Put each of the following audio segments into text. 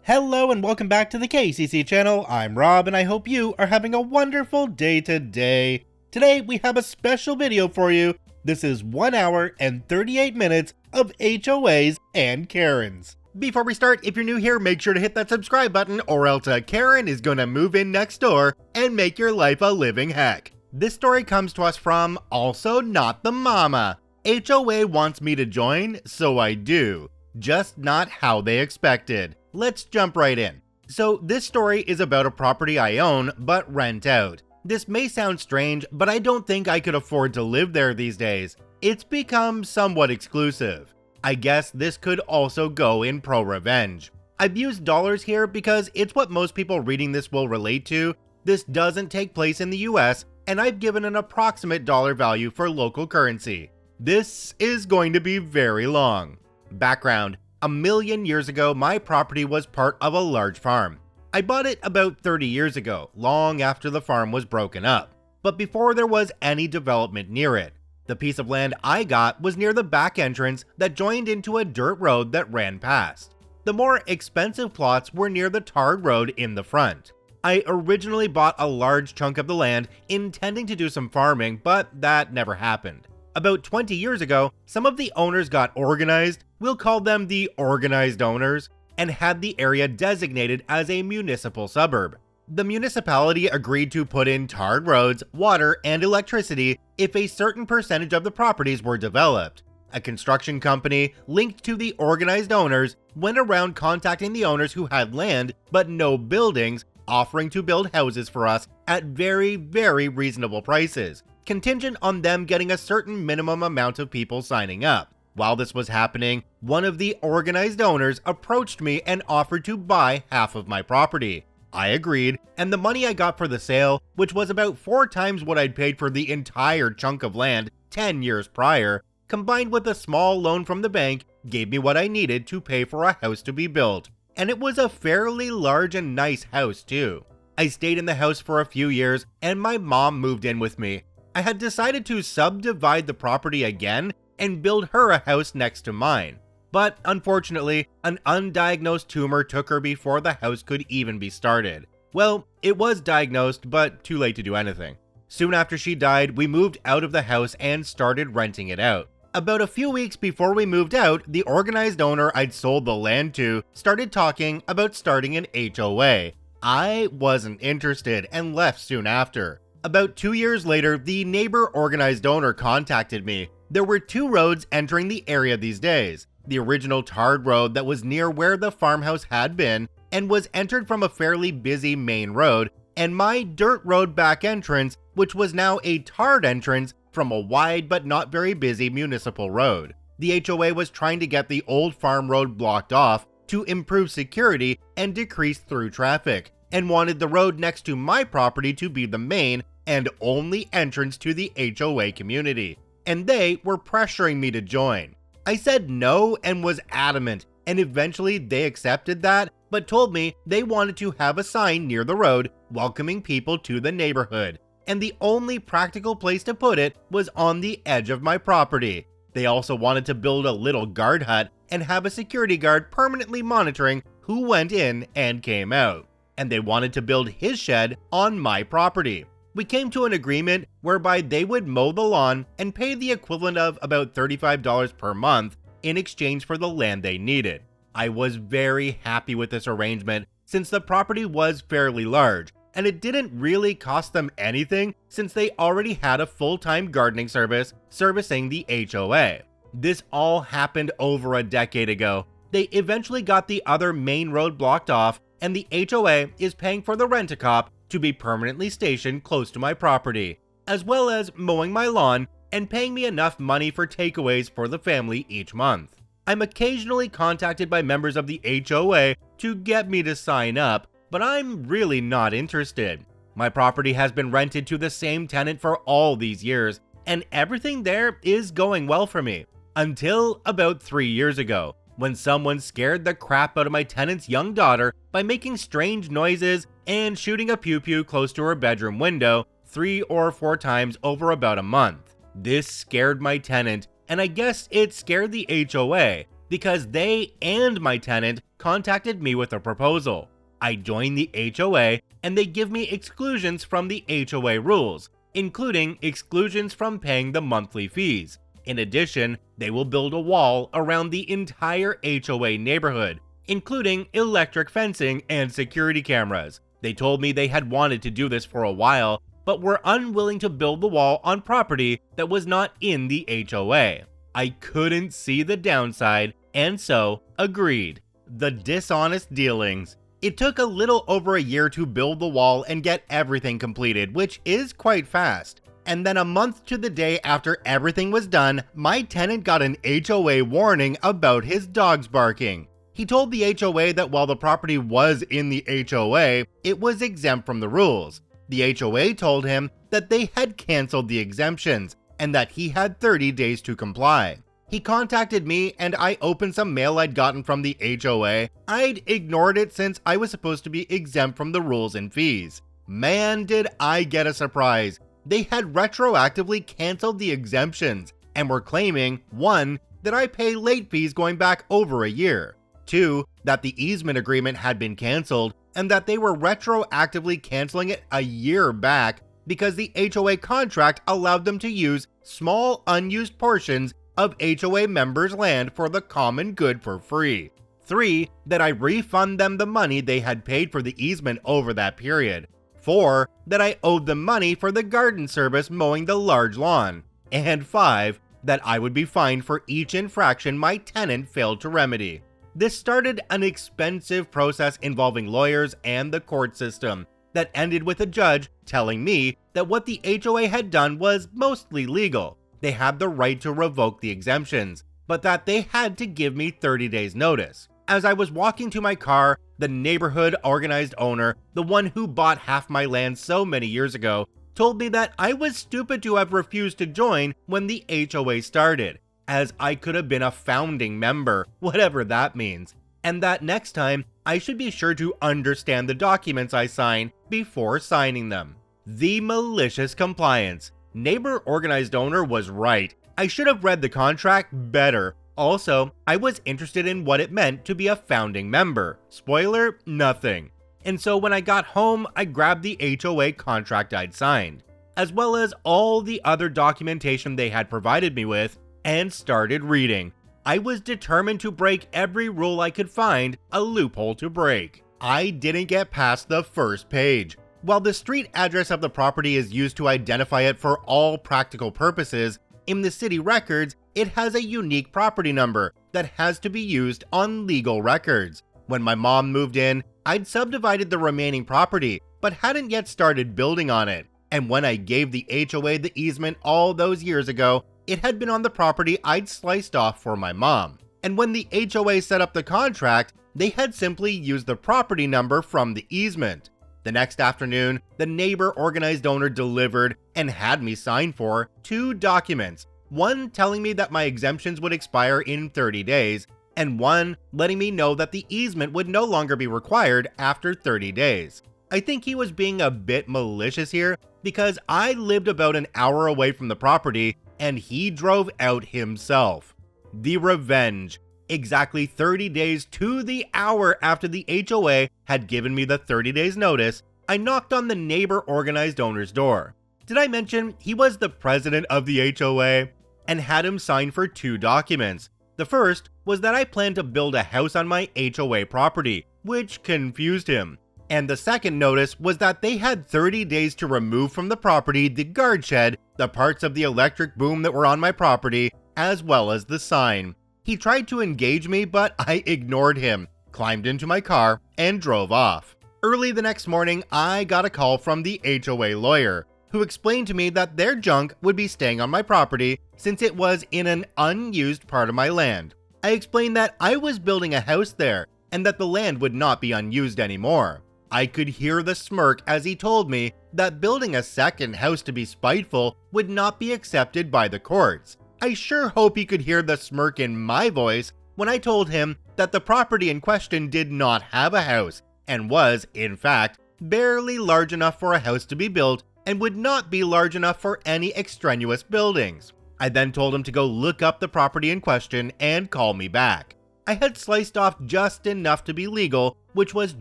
Hello and welcome back to the KCC channel. I'm Rob and I hope you are having a wonderful day today. Today we have a special video for you. This is 1 hour and 38 minutes of HOAs and Karens. Before we start, if you're new here, make sure to hit that subscribe button or else a Karen is gonna move in next door and make your life a living heck. This story comes to us from Also Not the Mama. HOA wants me to join, so I do. Just not how they expected. Let's jump right in. So this story is about a property I own but rent out. This may sound strange, but I don't think I could afford to live there these days. It's become somewhat exclusive. I guess this could also go in pro-revenge. I've used dollars here because it's what most people reading this will relate to. This doesn't take place in the US, and I've given an approximate dollar value for local currency. This is going to be very long. Background: a million years ago, my property was part of a large farm. I bought it about 30 years ago, long after the farm was broken up, but before there was any development near it. The piece of land I got was near the back entrance that joined into a dirt road that ran past. The more expensive plots were near the tarred road in the front. I originally bought a large chunk of the land intending to do some farming, but that never happened. About 20 years ago, some of the owners got organized, we'll call them the organized owners, and had the area designated as a municipal suburb. The municipality agreed to put in tarred roads, water, and electricity if a certain percentage of the properties were developed. A construction company linked to the organized owners went around contacting the owners who had land but no buildings, offering to build houses for us at very reasonable prices, contingent on them getting a certain minimum amount of people signing up. While this was happening, one of the organized owners approached me and offered to buy half of my property. I agreed, and the money I got for the sale, which was about 4 times what I'd paid for the entire chunk of land 10 years prior, combined with a small loan from the bank, gave me what I needed to pay for a house to be built. And it was a fairly large and nice house too. I stayed in the house for a few years, and my mom moved in with me. I had decided to subdivide the property again and build her a house next to mine. But unfortunately, an undiagnosed tumor took her before the house could even be started. Well, it was diagnosed, but too late to do anything. Soon after she died, we moved out of the house and started renting it out. About a few weeks before we moved out, the organized owner I'd sold the land to started talking about starting an HOA. I wasn't interested and left soon after. About 2 years later, the neighbor organized owner contacted me. There were 2 roads entering the area these days. The original tarred road that was near where the farmhouse had been and was entered from a fairly busy main road, and my dirt road back entrance, which was now a tarred entrance from a wide but not very busy municipal road. The HOA was trying to get the old farm road blocked off to improve security and decrease through traffic, and wanted the road next to my property to be the main and only entrance to the HOA community, and they were pressuring me to join. I said no and was adamant, and eventually they accepted that, but told me they wanted to have a sign near the road welcoming people to the neighborhood, and the only practical place to put it was on the edge of my property. They also wanted to build a little guard hut and have a security guard permanently monitoring who went in and came out, and they wanted to build his shed on my property. We came to an agreement whereby they would mow the lawn and pay the equivalent of about $35 per month in exchange for the land they needed. I was very happy with this arrangement since the property was fairly large, and it didn't really cost them anything since they already had a full-time gardening service servicing the HOA. This all happened over a decade ago. They eventually got the other main road blocked off, and the HOA is paying for the rent-a-cop to be permanently stationed close to my property, as well as mowing my lawn and paying me enough money for takeaways for the family each month. I'm occasionally contacted by members of the HOA to get me to sign up, but I'm really not interested. My property has been rented to the same tenant for all these years, and everything there is going well for me, until about 3 years ago, when someone scared the crap out of my tenant's young daughter by making strange noises and shooting a pew-pew close to her bedroom window 3 or 4 times over about a month. This scared my tenant, and I guess it scared the HOA, because they and my tenant contacted me with a proposal. I join the HOA and they give me exclusions from the HOA rules, including exclusions from paying the monthly fees. In addition, they will build a wall around the entire HOA neighborhood, including electric fencing and security cameras. They told me they had wanted to do this for a while, but were unwilling to build the wall on property that was not in the HOA. I couldn't see the downside, and so agreed. The dishonest dealings. It took a little over a year to build the wall and get everything completed, which is quite fast. And then a month to the day after everything was done, my tenant got an HOA warning about his dogs barking. He told the HOA that while the property was in the HOA, it was exempt from the rules. The HOA told him that they had canceled the exemptions and that he had 30 days to comply. He contacted me and I opened some mail I'd gotten from the HOA. I'd ignored it since I was supposed to be exempt from the rules and fees. Man, did I get a surprise. They had retroactively canceled the exemptions and were claiming 1. That I pay late fees going back over a year, 2. That the easement agreement had been canceled and that they were retroactively canceling it a year back because the HOA contract allowed them to use small unused portions of HOA members' land for the common good for free. 3. That I refund them the money they had paid for the easement over that period. 4. That I owed them money for the garden service mowing the large lawn. And 5. That I would be fined for each infraction my tenant failed to remedy. This started an expensive process involving lawyers and the court system that ended with a judge telling me that what the HOA had done was mostly legal. They had the right to revoke the exemptions, but that they had to give me 30 days notice. As I was walking to my car, the neighborhood organized owner, the one who bought half my land so many years ago, told me that I was stupid to have refused to join when the HOA started, as I could have been a founding member, whatever that means, and that next time I should be sure to understand the documents I sign before signing them. The malicious compliance. Neighbor organized owner was right. I should have read the contract better. Also, I was interested in what it meant to be a founding member. Spoiler, nothing. And so when I got home, I grabbed the HOA contract I'd signed, as well as all the other documentation they had provided me with, and started reading. I was determined to break every rule I could find a loophole to break. I didn't get past the first page. While the street address of the property is used to identify it for all practical purposes, in the city records, it has a unique property number that has to be used on legal records. When my mom moved in, I'd subdivided the remaining property, but hadn't yet started building on it. And when I gave the HOA the easement all those years ago, it had been on the property I'd sliced off for my mom. And when the HOA set up the contract, they had simply used the property number from the easement. The next afternoon, the neighbor organized owner delivered and had me sign for 2 documents, one telling me that my exemptions would expire in 30 days, and one letting me know that the easement would no longer be required after 30 days. I think he was being a bit malicious here because I lived about an hour away from the property and he drove out himself. The revenge. Exactly 30 days to the hour after the HOA had given me the 30 days notice, I knocked on the neighbor organized owner's door. Did I mention he was the president of the HOA? And had him sign for 2 documents. The first was that I planned to build a house on my HOA property, which confused him. And the second notice was that they had 30 days to remove from the property the guard shed, the parts of the electric boom that were on my property, as well as the sign. He tried to engage me, but I ignored him, climbed into my car, and drove off. Early the next morning, I got a call from the HOA lawyer, who explained to me that their junk would be staying on my property since it was in an unused part of my land. I explained that I was building a house there, and that the land would not be unused anymore. I could hear the smirk as he told me that building a second house to be spiteful would not be accepted by the courts. I sure hope he could hear the smirk in my voice when I told him that the property in question did not have a house and was, in fact, barely large enough for a house to be built and would not be large enough for any extraneous buildings. I then told him to go look up the property in question and call me back. I had sliced off just enough to be legal, which was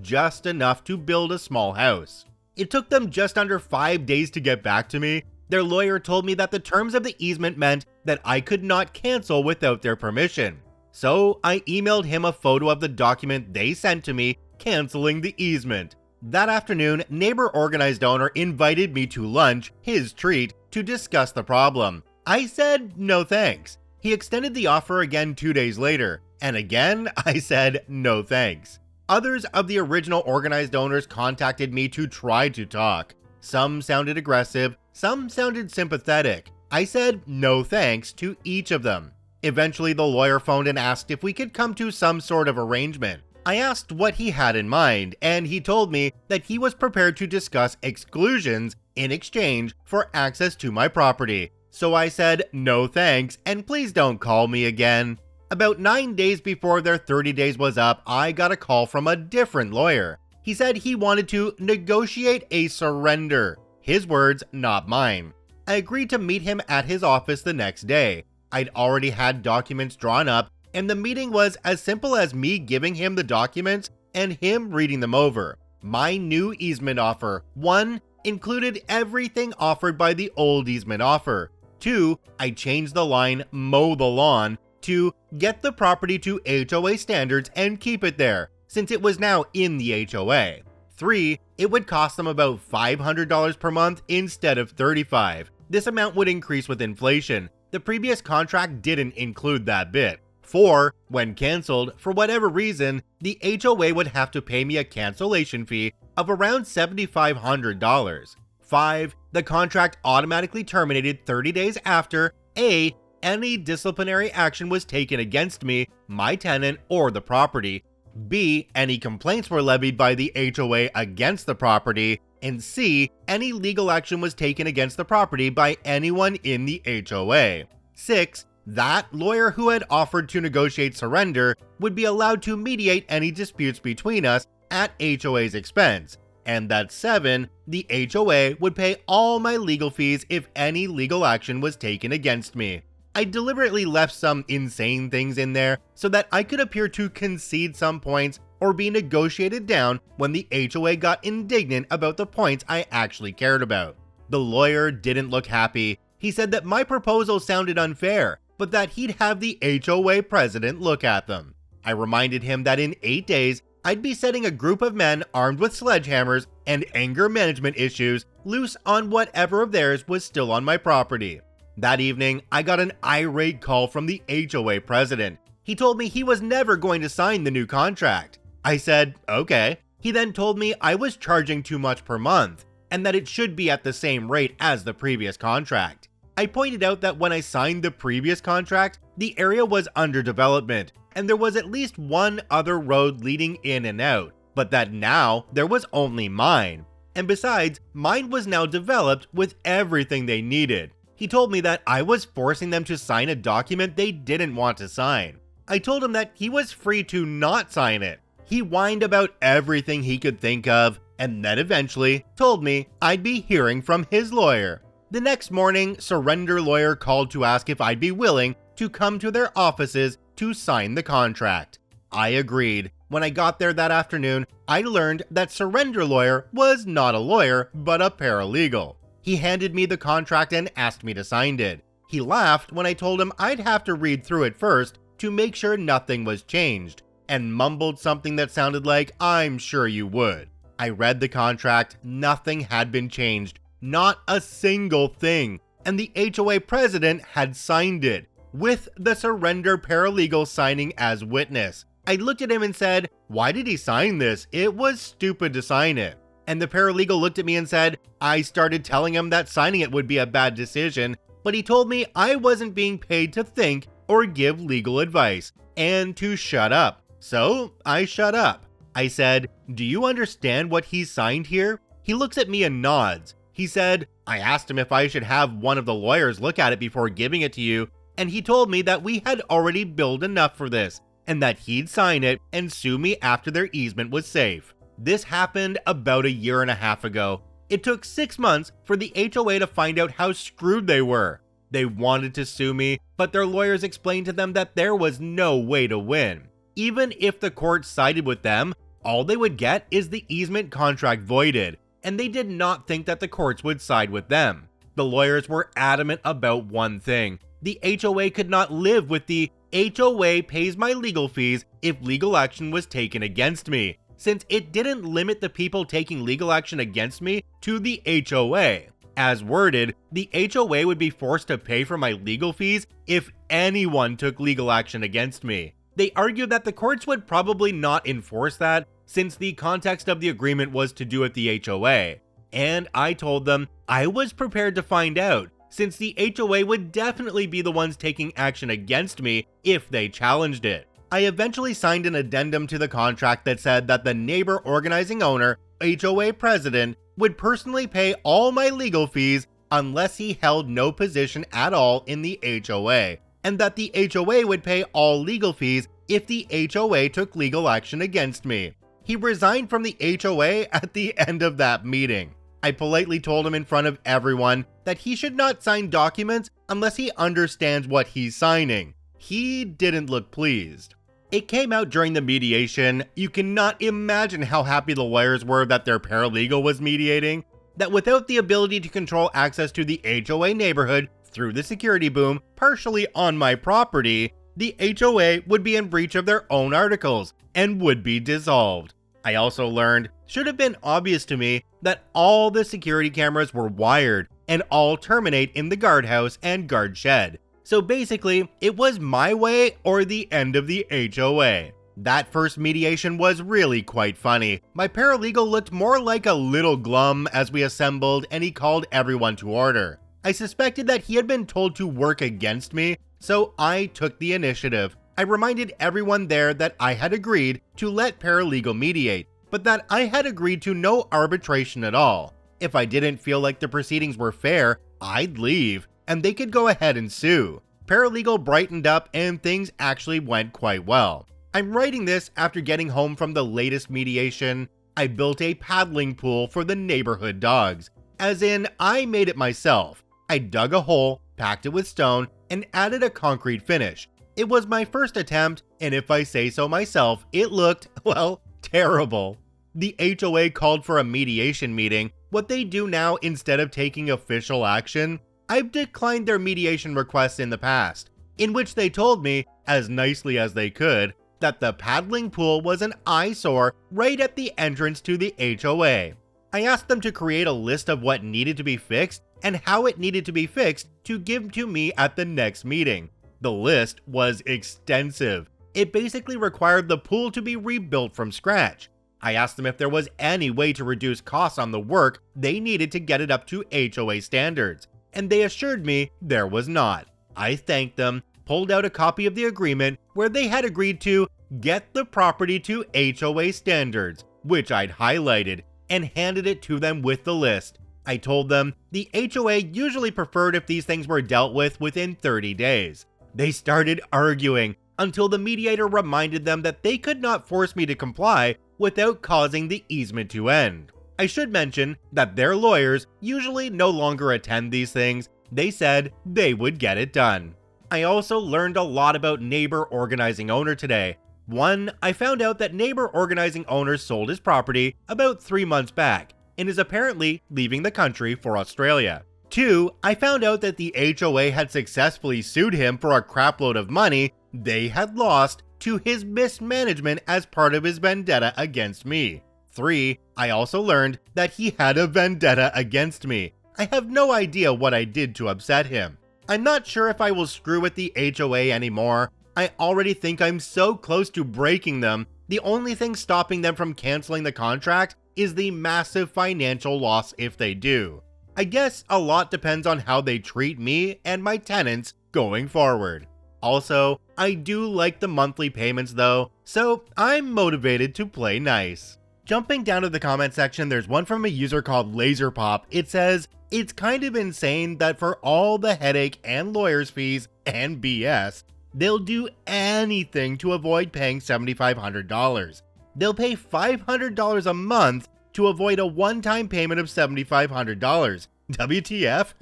just enough to build a small house. It took them just under 5 days to get back to me. Their lawyer told me that the terms of the easement meant that I could not cancel without their permission. So I emailed him a photo of the document they sent to me canceling the easement. That afternoon, neighbor organized owner invited me to lunch, his treat, to discuss the problem. I said no thanks. He extended the offer again 2 days later, and again I said no thanks. Others of the original organized owners contacted me to try to talk. Some sounded aggressive, some sounded sympathetic. I said no thanks to each of them. Eventually, the lawyer phoned and asked if we could come to some sort of arrangement. I asked what he had in mind, and he told me that he was prepared to discuss exclusions in exchange for access to my property. So I said no thanks, and please don't call me again. About 9 days before their 30 days was up, I got a call from a different lawyer. He said he wanted to negotiate a surrender. His words, not mine. I agreed to meet him at his office the next day. I'd already had documents drawn up, and the meeting was as simple as me giving him the documents and him reading them over. My new easement offer, 1, included everything offered by the old easement offer. 2, I changed the line mow the lawn to get the property to HOA standards and keep it there, since it was now in the HOA. 3, it would cost them about $500 per month instead of $35. This amount would increase with inflation. The previous contract didn't include that bit. 4, when canceled, for whatever reason, the HOA would have to pay me a cancellation fee of around $7,500. 5, the contract automatically terminated 30 days after A, any disciplinary action was taken against me, my tenant, or the property. B, any complaints were levied by the HOA against the property. And C, any legal action was taken against the property by anyone in the HOA. 6, that lawyer who had offered to negotiate surrender would be allowed to mediate any disputes between us at HOA's expense. And that 7, the HOA would pay all my legal fees if any legal action was taken against me. I deliberately left some insane things in there so that I could appear to concede some points or be negotiated down when the HOA got indignant about the points I actually cared about. The lawyer didn't look happy. He said that my proposal sounded unfair, but that he'd have the HOA president look at them. I reminded him that in 8 days, I'd be setting a group of men armed with sledgehammers and anger management issues loose on whatever of theirs was still on my property. That evening, I got an irate call from the HOA president. He told me he was never going to sign the new contract. I said, okay. He then told me I was charging too much per month, and that it should be at the same rate as the previous contract. I pointed out that when I signed the previous contract, the area was under development, and there was at least one other road leading in and out, but that now there was only mine. And besides, mine was now developed with everything they needed. He told me that I was forcing them to sign a document they didn't want to sign. I told him that he was free to not sign it. He whined about everything he could think of, and then eventually told me I'd be hearing from his lawyer. The next morning, surrender lawyer called to ask if I'd be willing to come to their offices to sign the contract. I agreed. When I got there that afternoon, I learned that surrender lawyer was not a lawyer, but a paralegal. He handed me the contract and asked me to sign it. He laughed when I told him I'd have to read through it first to make sure nothing was changed, and mumbled something that sounded like, "I'm sure you would." I read the contract, nothing had been changed, not a single thing, and the HOA president had signed it, with the surrender paralegal signing as witness. I looked at him and said, "Why did he sign this? It was stupid to sign it." And the paralegal looked at me and said, I started telling him that signing it would be a bad decision, but he told me I wasn't being paid to think or give legal advice, and to shut up. So I shut up. I said, "Do you understand what he signed here?" He looks at me and nods. He said, "I asked him if I should have one of the lawyers look at it before giving it to you, and he told me that we had already billed enough for this, and that he'd sign it and sue me after their easement was safe." This happened about a year and a half ago. It took 6 months for the HOA to find out how screwed they were. They wanted to sue me, but their lawyers explained to them that there was no way to win. Even if the court sided with them, all they would get is the easement contract voided, and they did not think that the courts would side with them. The lawyers were adamant about one thing: the HOA could not live with the HOA pays my legal fees if legal action was taken against me, since it didn't limit the people taking legal action against me to the HOA. As worded, the HOA would be forced to pay for my legal fees if anyone took legal action against me. They argued that the courts would probably not enforce that, since the context of the agreement was to do with the HOA. And I told them I was prepared to find out, since the HOA would definitely be the ones taking action against me if they challenged it. I eventually signed an addendum to the contract that said that the neighbor organizing owner, HOA president, would personally pay all my legal fees unless he held no position at all in the HOA, and that the HOA would pay all legal fees if the HOA took legal action against me. He resigned from the HOA at the end of that meeting. I politely told him in front of everyone that he should not sign documents unless he understands what he's signing. He didn't look pleased. It came out during the mediation. You cannot imagine how happy the lawyers were that their paralegal was mediating. That without the ability to control access to the HOA neighborhood through the security boom partially on my property, the HOA would be in breach of their own articles and would be dissolved. I also learned, should have been obvious to me, that all the security cameras were wired and all terminate in the guardhouse and guard shed. So basically, it was my way or the end of the HOA. That first mediation was really quite funny. My paralegal looked more like a little glum as we assembled, and he called everyone to order. I suspected that he had been told to work against me, so I took the initiative. I reminded everyone there that I had agreed to let paralegal mediate, but that I had agreed to no arbitration at all. If I didn't feel like the proceedings were fair, I'd leave, and they could go ahead and sue. Paralegal brightened up and things actually went quite well. I'm writing this after getting home from the latest mediation. I built a paddling pool for the neighborhood dogs. As in, I made it myself. I dug a hole, packed it with stone, and added a concrete finish. It was my first attempt, and if I say so myself, it looked, well, terrible. The HOA called for a mediation meeting. What they do now instead of taking official action, I've declined their mediation requests in the past, in which they told me, as nicely as they could, that the paddling pool was an eyesore right at the entrance to the HOA. I asked them to create a list of what needed to be fixed and how it needed to be fixed to give to me at the next meeting. The list was extensive. It basically required the pool to be rebuilt from scratch. I asked them if there was any way to reduce costs on the work they needed to get it up to HOA standards, and they assured me there was not. I thanked them, pulled out a copy of the agreement where they had agreed to get the property to HOA standards, which I'd highlighted, and handed it to them with the list. I told them the HOA usually preferred if these things were dealt with within 30 days. They started arguing until the mediator reminded them that they could not force me to comply without causing the easement to end. I should mention that their lawyers usually no longer attend these things. They said they would get it done. I also learned a lot about neighbor organizing owner today. 1, I found out that neighbor organizing owner sold his property about 3 months back and is apparently leaving the country for Australia. 2, I found out that the HOA had successfully sued him for a crapload of money they had lost to his mismanagement as part of his vendetta against me. 3, I also learned that he had a vendetta against me. I have no idea what I did to upset him. I'm not sure if I will screw with the HOA anymore. I already think I'm so close to breaking them. The only thing stopping them from canceling the contract is the massive financial loss if they do. I guess a lot depends on how they treat me and my tenants going forward. Also, I do like the monthly payments though, so I'm motivated to play nice. Jumping down to the comment section, there's one from a user called LaserPop. It says, "It's kind of insane that for all the headache and lawyer's fees and BS, they'll do anything to avoid paying $7,500. They'll pay $500 a month to avoid a one-time payment of $7,500. WTF?"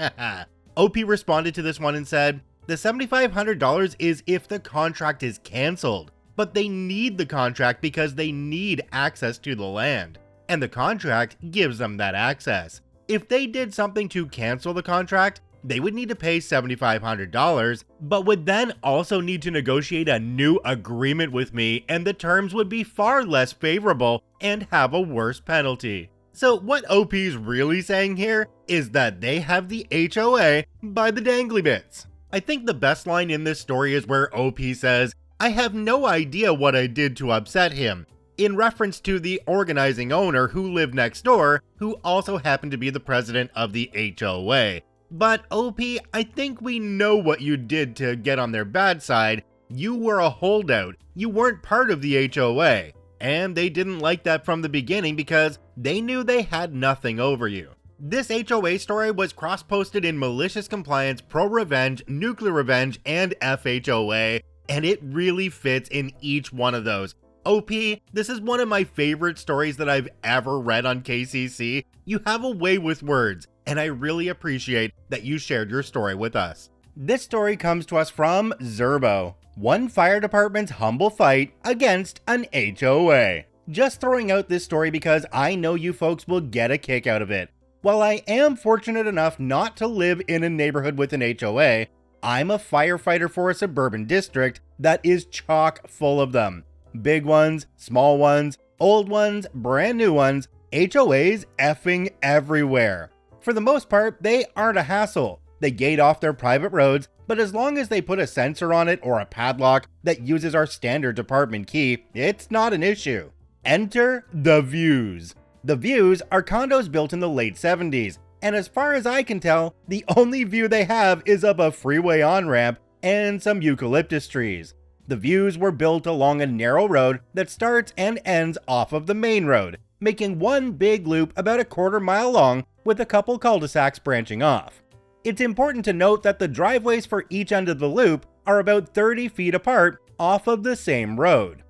OP responded to this one and said, "The $7,500 is if the contract is canceled. but they need the contract because they need access to the land, and the contract gives them that access. If they did something to cancel the contract, they would need to pay $7,500, but would then also need to negotiate a new agreement with me, and the terms would be far less favorable and have a worse penalty. So what OP's really saying here is that they have the HOA by the dangly bits. I think the best line in this story is where OP says, "I have no idea what I did to upset him," in reference to the organizing owner who lived next door, who also happened to be the president of the HOA. But OP, I think we know what you did to get on their bad side. You were a holdout. You weren't part of the HOA. And they didn't like that from the beginning because they knew they had nothing over you. This HOA story was cross-posted in Malicious Compliance, Pro Revenge, Nuclear Revenge, and FHOA, and it really fits in each one of those. OP, this is one of my favorite stories that I've ever read on KCC. You have a way with words, and I really appreciate that you shared your story with us. This story comes to us from Zerbo. One fire department's humble fight against an HOA. Just throwing out this story because I know you folks will get a kick out of it. While I am fortunate enough not to live in a neighborhood with an HOA, I'm a firefighter for a suburban district that is chock full of them. Big ones, small ones, old ones, brand new ones, HOAs effing everywhere. For the most part, they aren't a hassle. They gate off their private roads, but as long as they put a sensor on it or a padlock that uses our standard department key, it's not an issue. Enter the Views. The Views are condos built in the late 70s, and as far as I can tell, the only view they have is of a freeway on-ramp and some eucalyptus trees. The Views were built along a narrow road that starts and ends off of the main road, making one big loop about a quarter-mile long with a couple cul-de-sacs branching off. It's important to note that the driveways for each end of the loop are about 30 feet apart off of the same road.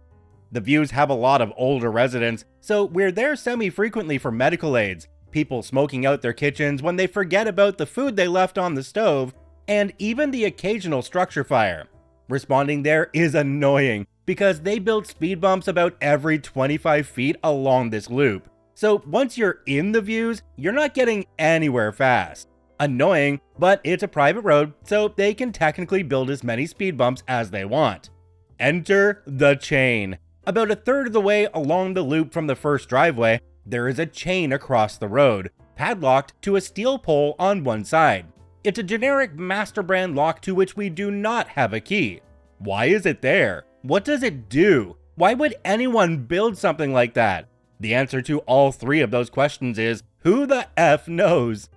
The Views have a lot of older residents, so we're there semi-frequently for medical aids, people smoking out their kitchens when they forget about the food they left on the stove, and even the occasional structure fire. Responding there is annoying because they build speed bumps about every 25 feet along this loop. So once you're in the Views, you're not getting anywhere fast. Annoying, but it's a private road, so they can technically build as many speed bumps as they want. Enter the chain. About a third of the way along the loop from the first driveway, there is a chain across the road, padlocked to a steel pole on one side. It's a generic master brand lock to which we do not have a key. Why is it there? What does it do? Why would anyone build something like that? The answer to all three of those questions is, who the F knows?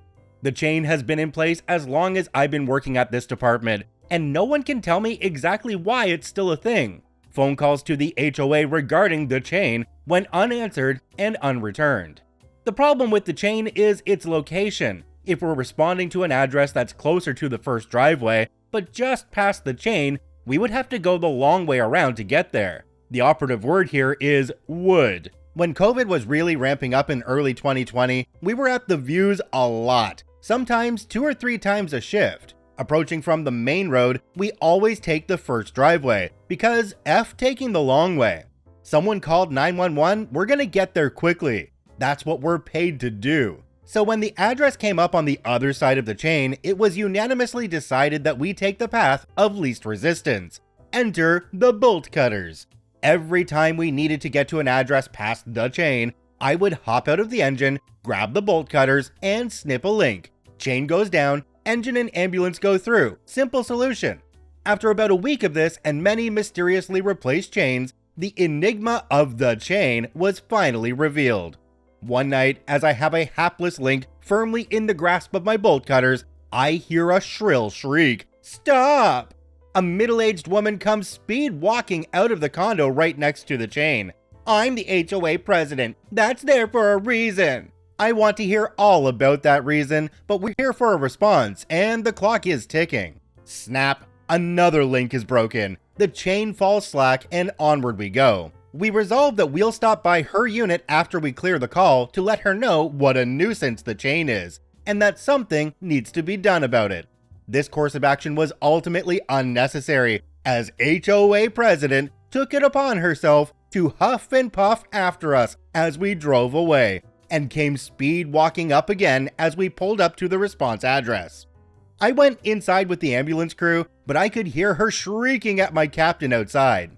The chain has been in place as long as I've been working at this department, and no one can tell me exactly why it's still a thing. Phone calls to the HOA regarding the chain went unanswered and unreturned. The problem with the chain is its location. If we're responding to an address that's closer to the first driveway, but just past the chain, we would have to go the long way around to get there. The operative word here is would. When COVID was really ramping up in early 2020, we were at the Views a lot, sometimes 2 or 3 times a shift. Approaching from the main road, we always take the first driveway, because F taking the long way. Someone called 911, we're gonna get there quickly. That's what we're paid to do. So when the address came up on the other side of the chain, it was unanimously decided that we take the path of least resistance. Enter the bolt cutters. Every time we needed to get to an address past the chain, I would hop out of the engine, grab the bolt cutters, and snip a link. Chain goes down, engine and ambulance go through. Simple solution. After about a week of this and many mysteriously replaced chains, the enigma of the chain was finally revealed. One night, as I have a hapless link firmly in the grasp of my bolt cutters, I hear a shrill shriek. Stop! A middle-aged woman comes speed walking out of the condo right next to the chain. I'm the HOA president. That's there for a reason. I want to hear all about that reason, but we're here for a response, and the clock is ticking. Snap! Another link is broken. The chain falls slack, and onward we go. We resolve that we'll stop by her unit after we clear the call to let her know what a nuisance the chain is, and that something needs to be done about it. This course of action was ultimately unnecessary, as HOA president took it upon herself to huff and puff after us as we drove away, and came speed walking up again as we pulled up to the response address. I went inside with the ambulance crew, but I could hear her shrieking at my captain outside.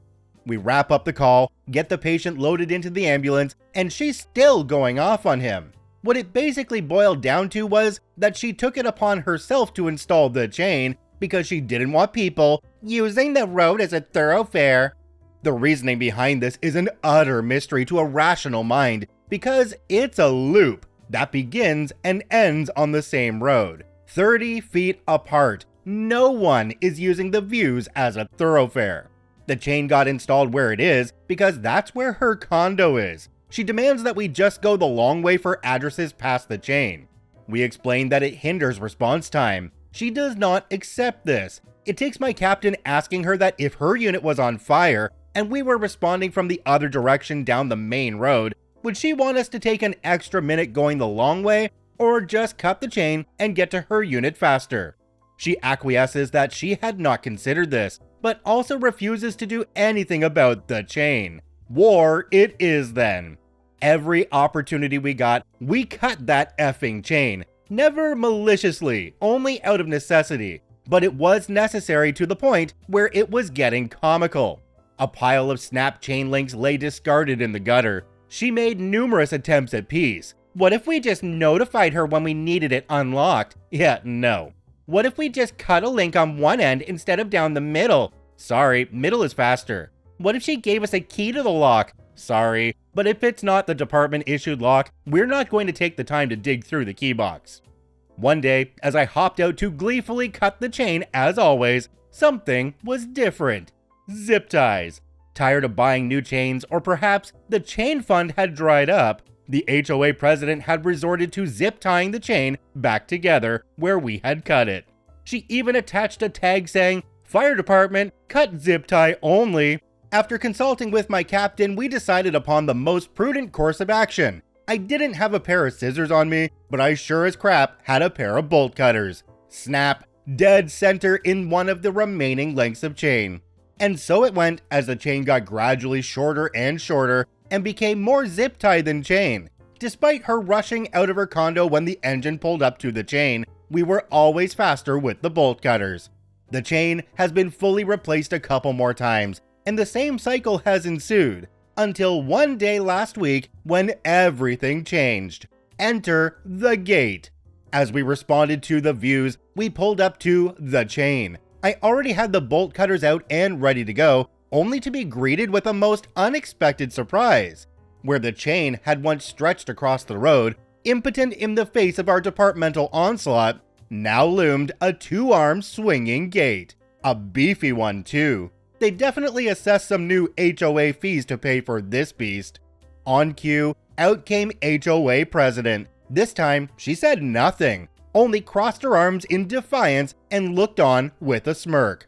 We wrap up the call, get the patient loaded into the ambulance, and she's still going off on him. What it basically boiled down to was that she took it upon herself to install the chain because she didn't want people using the road as a thoroughfare. The reasoning behind this is an utter mystery to a rational mind because it's a loop that begins and ends on the same road, 30 feet apart. No one is using the views as a thoroughfare. The chain got installed where it is because that's where her condo is. She demands that we just go the long way for addresses past the chain. We explain that it hinders response time. She does not accept this. It takes my captain asking her that if her unit was on fire and we were responding from the other direction down the main road, would she want us to take an extra minute going the long way or just cut the chain and get to her unit faster? She acquiesces that she had not considered this, but also refuses to do anything about the chain. War it is then. Every opportunity we got, we cut that effing chain. Never maliciously, only out of necessity. But it was necessary to the point where it was getting comical. A pile of snap chain links lay discarded in the gutter. She made numerous attempts at peace. What if we just notified her when we needed it unlocked? Yeah, no. What if we just cut a link on one end instead of down the middle? Sorry, middle is faster. What if she gave us a key to the lock? Sorry, but if it's not the department-issued lock, we're not going to take the time to dig through the key box. One day, as I hopped out to gleefully cut the chain as always, something was different. Zip ties. Tired of buying new chains, or perhaps the chain fund had dried up, the HOA president had resorted to zip tying the chain back together where we had cut it. She even attached a tag saying, "Fire department, cut zip tie only." After consulting with my captain, we decided upon the most prudent course of action. I didn't have a pair of scissors on me, but I sure as crap had a pair of bolt cutters. Snap, dead center in one of the remaining lengths of chain. And so it went as the chain got gradually shorter and shorter and became more zip tie than chain. Despite her rushing out of her condo when the engine pulled up to the chain, we were always faster with the bolt cutters. The chain has been fully replaced a couple more times, and the same cycle has ensued, until one day last week when everything changed. Enter the gate. As we responded to the views, we pulled up to the chain. I already had the bolt cutters out and ready to go, only to be greeted with a most unexpected surprise. Where the chain had once stretched across the road, impotent in the face of our departmental onslaught, now loomed a two-armed swinging gate. A beefy one too. They definitely assessed some new HOA fees to pay for this beast. On cue, out came HOA president. This time, she said nothing, only crossed her arms in defiance and looked on with a smirk.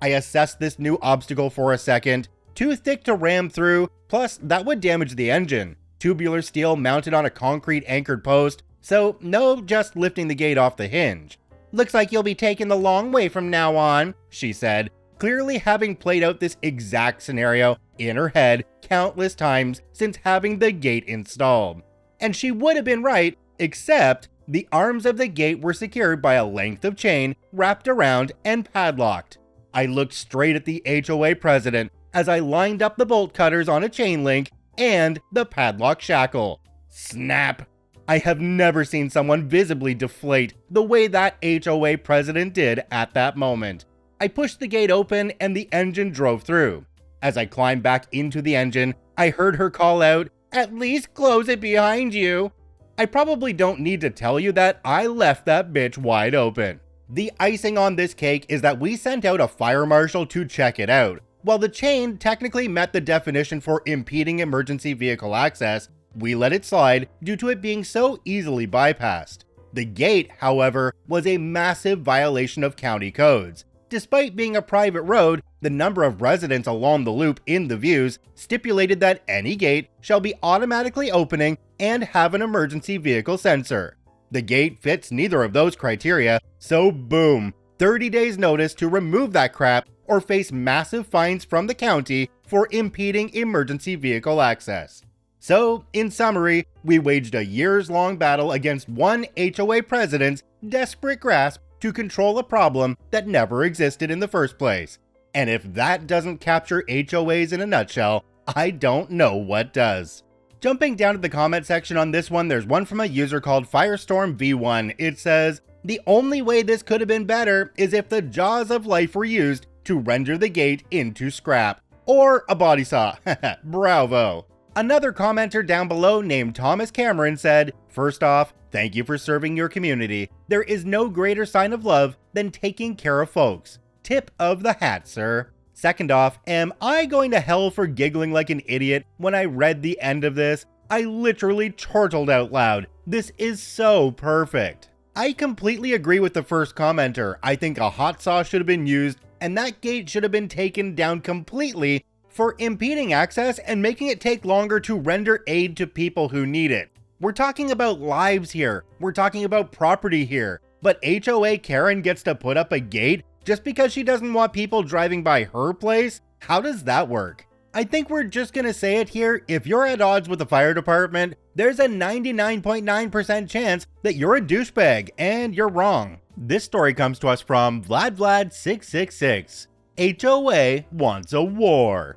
I assessed this new obstacle for a second. Too thick to ram through, plus that would damage the engine. Tubular steel mounted on a concrete anchored post, so no just lifting the gate off the hinge. "Looks like you'll be taking the long way from now on," she said, clearly having played out this exact scenario in her head countless times since having the gate installed. And she would have been right, except the arms of the gate were secured by a length of chain wrapped around and padlocked. I looked straight at the HOA president as I lined up the bolt cutters on a chain link and the padlock shackle. Snap! I have never seen someone visibly deflate the way that HOA president did at that moment. I pushed the gate open and the engine drove through. As I climbed back into the engine, I heard her call out, "At least close it behind you." I probably don't need to tell you that I left that bitch wide open. The icing on this cake is that we sent out a fire marshal to check it out. While the chain technically met the definition for impeding emergency vehicle access, we let it slide due to it being so easily bypassed. The gate, however, was a massive violation of county codes. Despite being a private road, the number of residents along the loop in the views stipulated that any gate shall be automatically opening and have an emergency vehicle sensor. The gate fits neither of those criteria, so boom, 30 days notice to remove that crap or face massive fines from the county for impeding emergency vehicle access. So, in summary, we waged a years-long battle against one HOA president's desperate grasp to control a problem that never existed in the first place. And if that doesn't capture HOAs in a nutshell, I don't know what does. Jumping down to the comment section on this one, there's one from a user called Firestorm V1. It says, "The only way this could have been better is if the jaws of life were used to render the gate into scrap. Or a body saw." Bravo. Another commenter down below named Thomas Cameron said, "First off, thank you for serving your community. There is no greater sign of love than taking care of folks. Tip of the hat, sir." Second off, am I going to hell for giggling like an idiot when I read the end of this? I literally chortled out loud. This is so perfect. I completely agree with the first commenter. I think a hot saw should have been used, and that gate should have been taken down completely for impeding access and making it take longer to render aid to people who need it. We're talking about lives here. We're talking about property here. But HOA Karen gets to put up a gate just because she doesn't want people driving by her place? How does that work? I think we're just gonna say it here. If you're at odds with the fire department, there's a 99.9% chance that you're a douchebag, and you're wrong. This story comes to us from VladVlad666. HOA wants a war.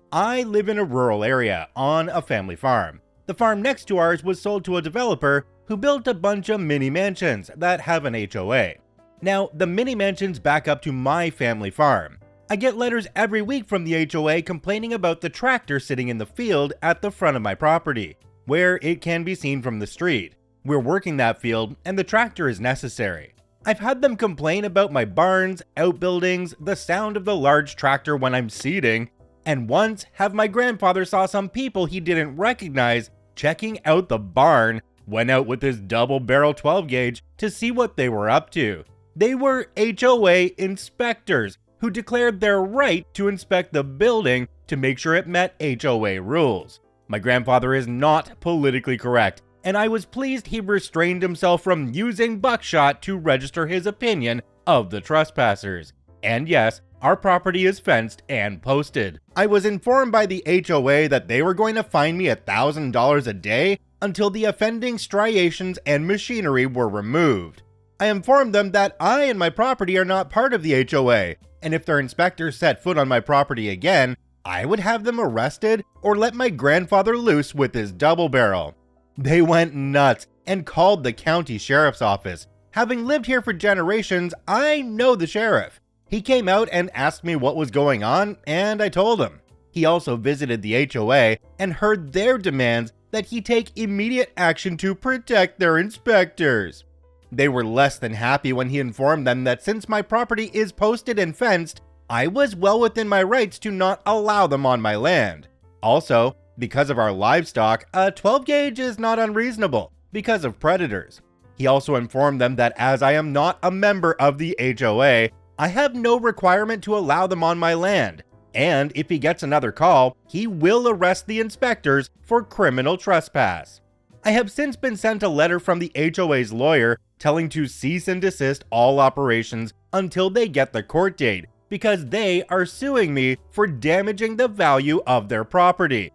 I live in a rural area on a family farm. The farm next to ours was sold to a developer who built a bunch of mini mansions that have an HOA. Now, the mini mansions back up to my family farm. I get letters every week from the HOA complaining about the tractor sitting in the field at the front of my property, where it can be seen from the street. We're working that field, and the tractor is necessary. I've had them complain about my barns, outbuildings, the sound of the large tractor when I'm seeding, and once have my grandfather saw some people he didn't recognize checking out the barn, went out with his double barrel 12 gauge to see what they were up to. They were HOA inspectors who declared their right to inspect the building to make sure it met HOA rules. My grandfather is not politically correct, and I was pleased he restrained himself from using buckshot to register his opinion of the trespassers. And yes, our property is fenced and posted. I was informed by the HOA that they were going to fine me $1,000 a day until the offending striations and machinery were removed. I informed them that I and my property are not part of the HOA, and if their inspectors set foot on my property again, I would have them arrested or let my grandfather loose with his double barrel. They went nuts and called the county sheriff's office. Having lived here for generations, I know the sheriff. He came out and asked me what was going on, and I told him. He also visited the HOA and heard their demands that he take immediate action to protect their inspectors. They were less than happy when he informed them that since my property is posted and fenced, I was well within my rights to not allow them on my land. Also, because of our livestock, a 12 gauge is not unreasonable because of predators. He also informed them that as I am not a member of the HOA, I have no requirement to allow them on my land, and if he gets another call, he will arrest the inspectors for criminal trespass. I have since been sent a letter from the HOA's lawyer telling to cease and desist all operations until they get the court date, because they are suing me for damaging the value of their property.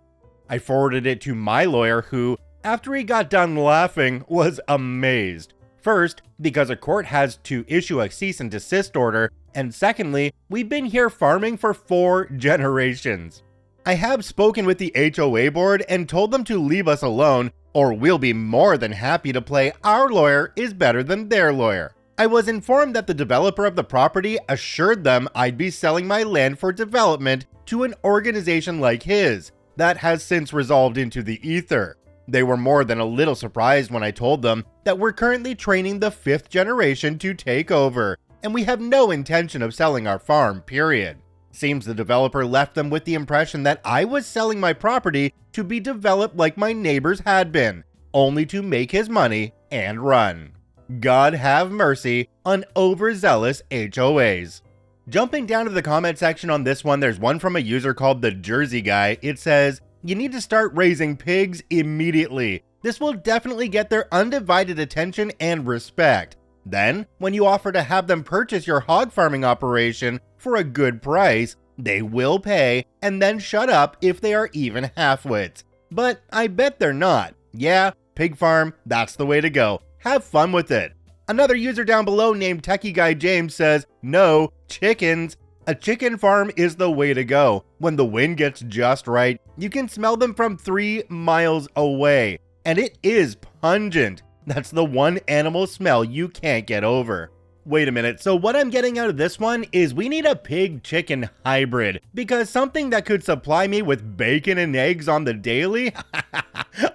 I forwarded it to my lawyer who, after he got done laughing, was amazed. First, because a court has to issue a cease and desist order, and secondly, we've been here farming for 4 generations. I have spoken with the HOA board and told them to leave us alone, or we'll be more than happy to play our lawyer is better than their lawyer. I was informed that the developer of the property assured them I'd be selling my land for development to an organization like his. That has since resolved into the ether. They were more than a little surprised when I told them that we're currently training the 5th generation to take over, and we have no intention of selling our farm, period. Seems the developer left them with the impression that I was selling my property to be developed like my neighbors had been, only to make his money and run. God have mercy on overzealous HOAs. Jumping down to the comment section on this one, there's one from a user called the Jersey Guy. It says, "You need to start raising pigs immediately. This will definitely get their undivided attention and respect. Then, when you offer to have them purchase your hog farming operation for a good price, They will pay and then shut up if they are even half-wits. But I bet they're not. Yeah, pig farm, that's the way to go. Have fun with it. Another user down below named Techie Guy James says, no, chickens. A chicken farm is the way to go. When the wind gets just right, you can smell them from 3 miles away. And it is pungent. That's the one animal smell you can't get over. Wait a minute, so what I'm getting out of this one is we need a pig-chicken hybrid, because something that could supply me with bacon and eggs on the daily?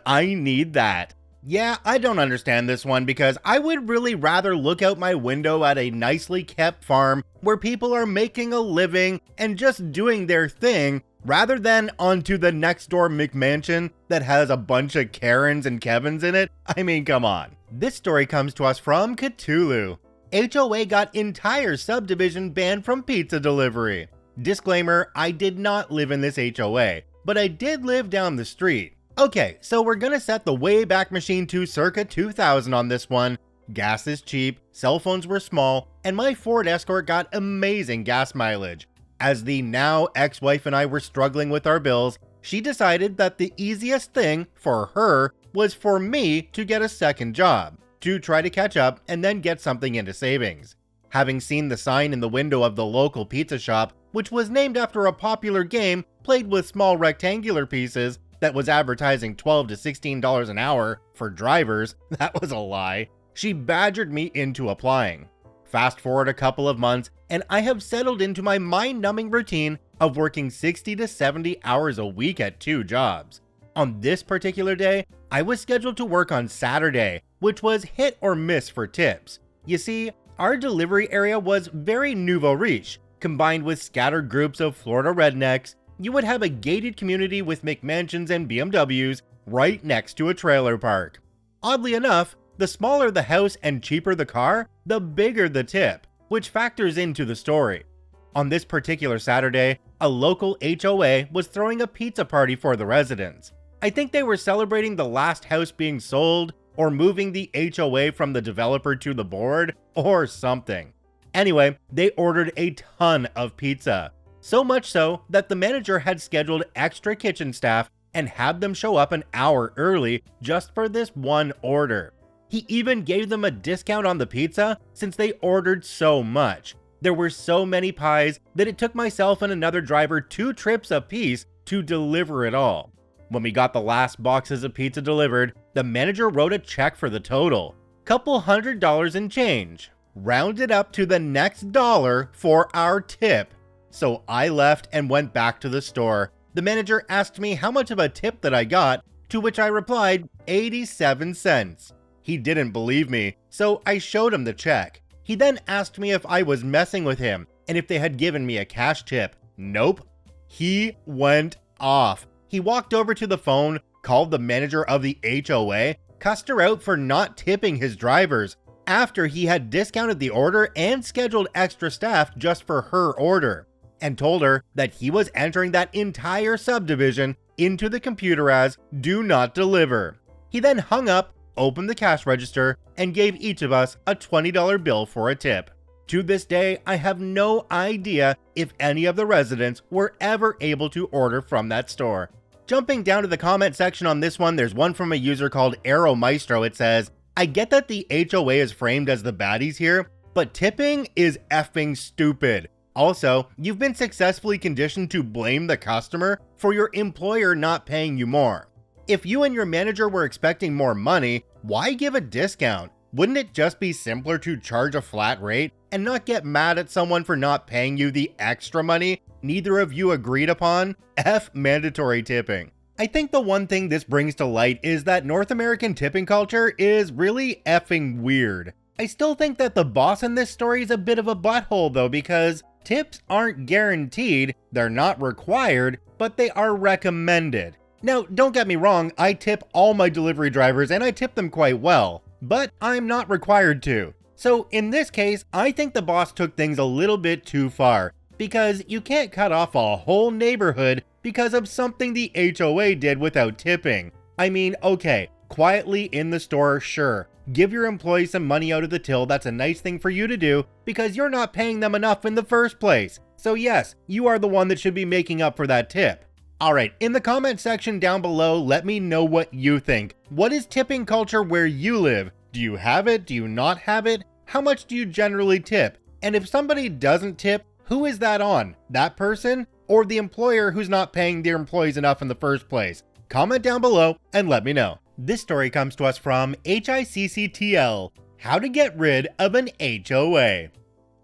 I need that. Yeah, I don't understand this one because I would really rather look out my window at a nicely kept farm where people are making a living and just doing their thing rather than onto the next door McMansion that has a bunch of Karens and Kevins in it. I mean, come on. This story comes to us from Cthulhu. HOA got entire subdivision banned from pizza delivery. Disclaimer, I did not live in this HOA, but I did live down the street. Okay, so we're gonna set the Wayback Machine to circa 2000 on this one. Gas is cheap, cell phones were small, and my Ford Escort got amazing gas mileage. As the now ex-wife and I were struggling with our bills, she decided that the easiest thing for her was for me to get a second job, to try to catch up and then get something into savings. Having seen the sign in the window of the local pizza shop, which was named after a popular game played with small rectangular pieces, that was advertising $12 to $16 an hour for drivers, that was a lie, she badgered me into applying. Fast forward a couple of months, and I have settled into my mind-numbing routine of working 60 to 70 hours a week at 2 jobs. On this particular day, I was scheduled to work on Saturday, which was hit or miss for tips. You see, our delivery area was very nouveau riche, combined with scattered groups of Florida rednecks. You would have a gated community with McMansions and BMWs right next to a trailer park. Oddly enough, the smaller the house and cheaper the car, the bigger the tip, which factors into the story. On this particular Saturday, a local HOA was throwing a pizza party for the residents. I think they were celebrating the last house being sold, or moving the HOA from the developer to the board, or something. Anyway, they ordered a ton of pizza. So much so that the manager had scheduled extra kitchen staff and had them show up an hour early just for this one order. He even gave them a discount on the pizza since they ordered so much. There were so many pies that it took myself and another driver 2 trips apiece to deliver it all. When we got the last boxes of pizza delivered, the manager wrote a check for the total, couple $100 in change, rounded up to the next dollar for our tip. So I left and went back to the store. The manager asked me how much of a tip that I got, to which I replied 87 cents. He didn't believe me, so I showed him the check. He then asked me if I was messing with him and if they had given me a cash tip. Nope. He went off. He walked over to the phone, called the manager of the HOA, cussed her out for not tipping his drivers after he had discounted the order and scheduled extra staff just for her order, and told her that he was entering that entire subdivision into the computer as "do not deliver." He then hung up, opened the cash register, and gave each of us a $20 bill for a tip. To this day, I have no idea if any of the residents were ever able to order from that store. Jumping down to the comment section on this one, there's one from a user called Aero Maestro. It says, I get that the HOA is framed as the baddies here, but tipping is effing stupid. Also, you've been successfully conditioned to blame the customer for your employer not paying you more. If you and your manager were expecting more money, why give a discount? Wouldn't it just be simpler to charge a flat rate and not get mad at someone for not paying you the extra money neither of you agreed upon? F mandatory tipping. I think the one thing this brings to light is that North American tipping culture is really effing weird. I still think that the boss in this story is a bit of a butthole though, because tips aren't guaranteed, they're not required, but they are recommended. Now, don't get me wrong, I tip all my delivery drivers and I tip them quite well, but I'm not required to. So in this case, I think the boss took things a little bit too far, because you can't cut off a whole neighborhood because of something the HOA did without tipping. I mean, okay, quietly in the store, sure. Give your employees some money out of the till, that's a nice thing for you to do because you're not paying them enough in the first place. So yes, you are the one that should be making up for that tip. Alright, in the comment section down below, let me know what you think. What is tipping culture where you live? Do you have it? Do you not have it? How much do you generally tip? And if somebody doesn't tip, who is that on? That person? Or the employer who's not paying their employees enough in the first place? Comment down below and let me know. This story comes to us from HICCTL, How to Get Rid of an HOA.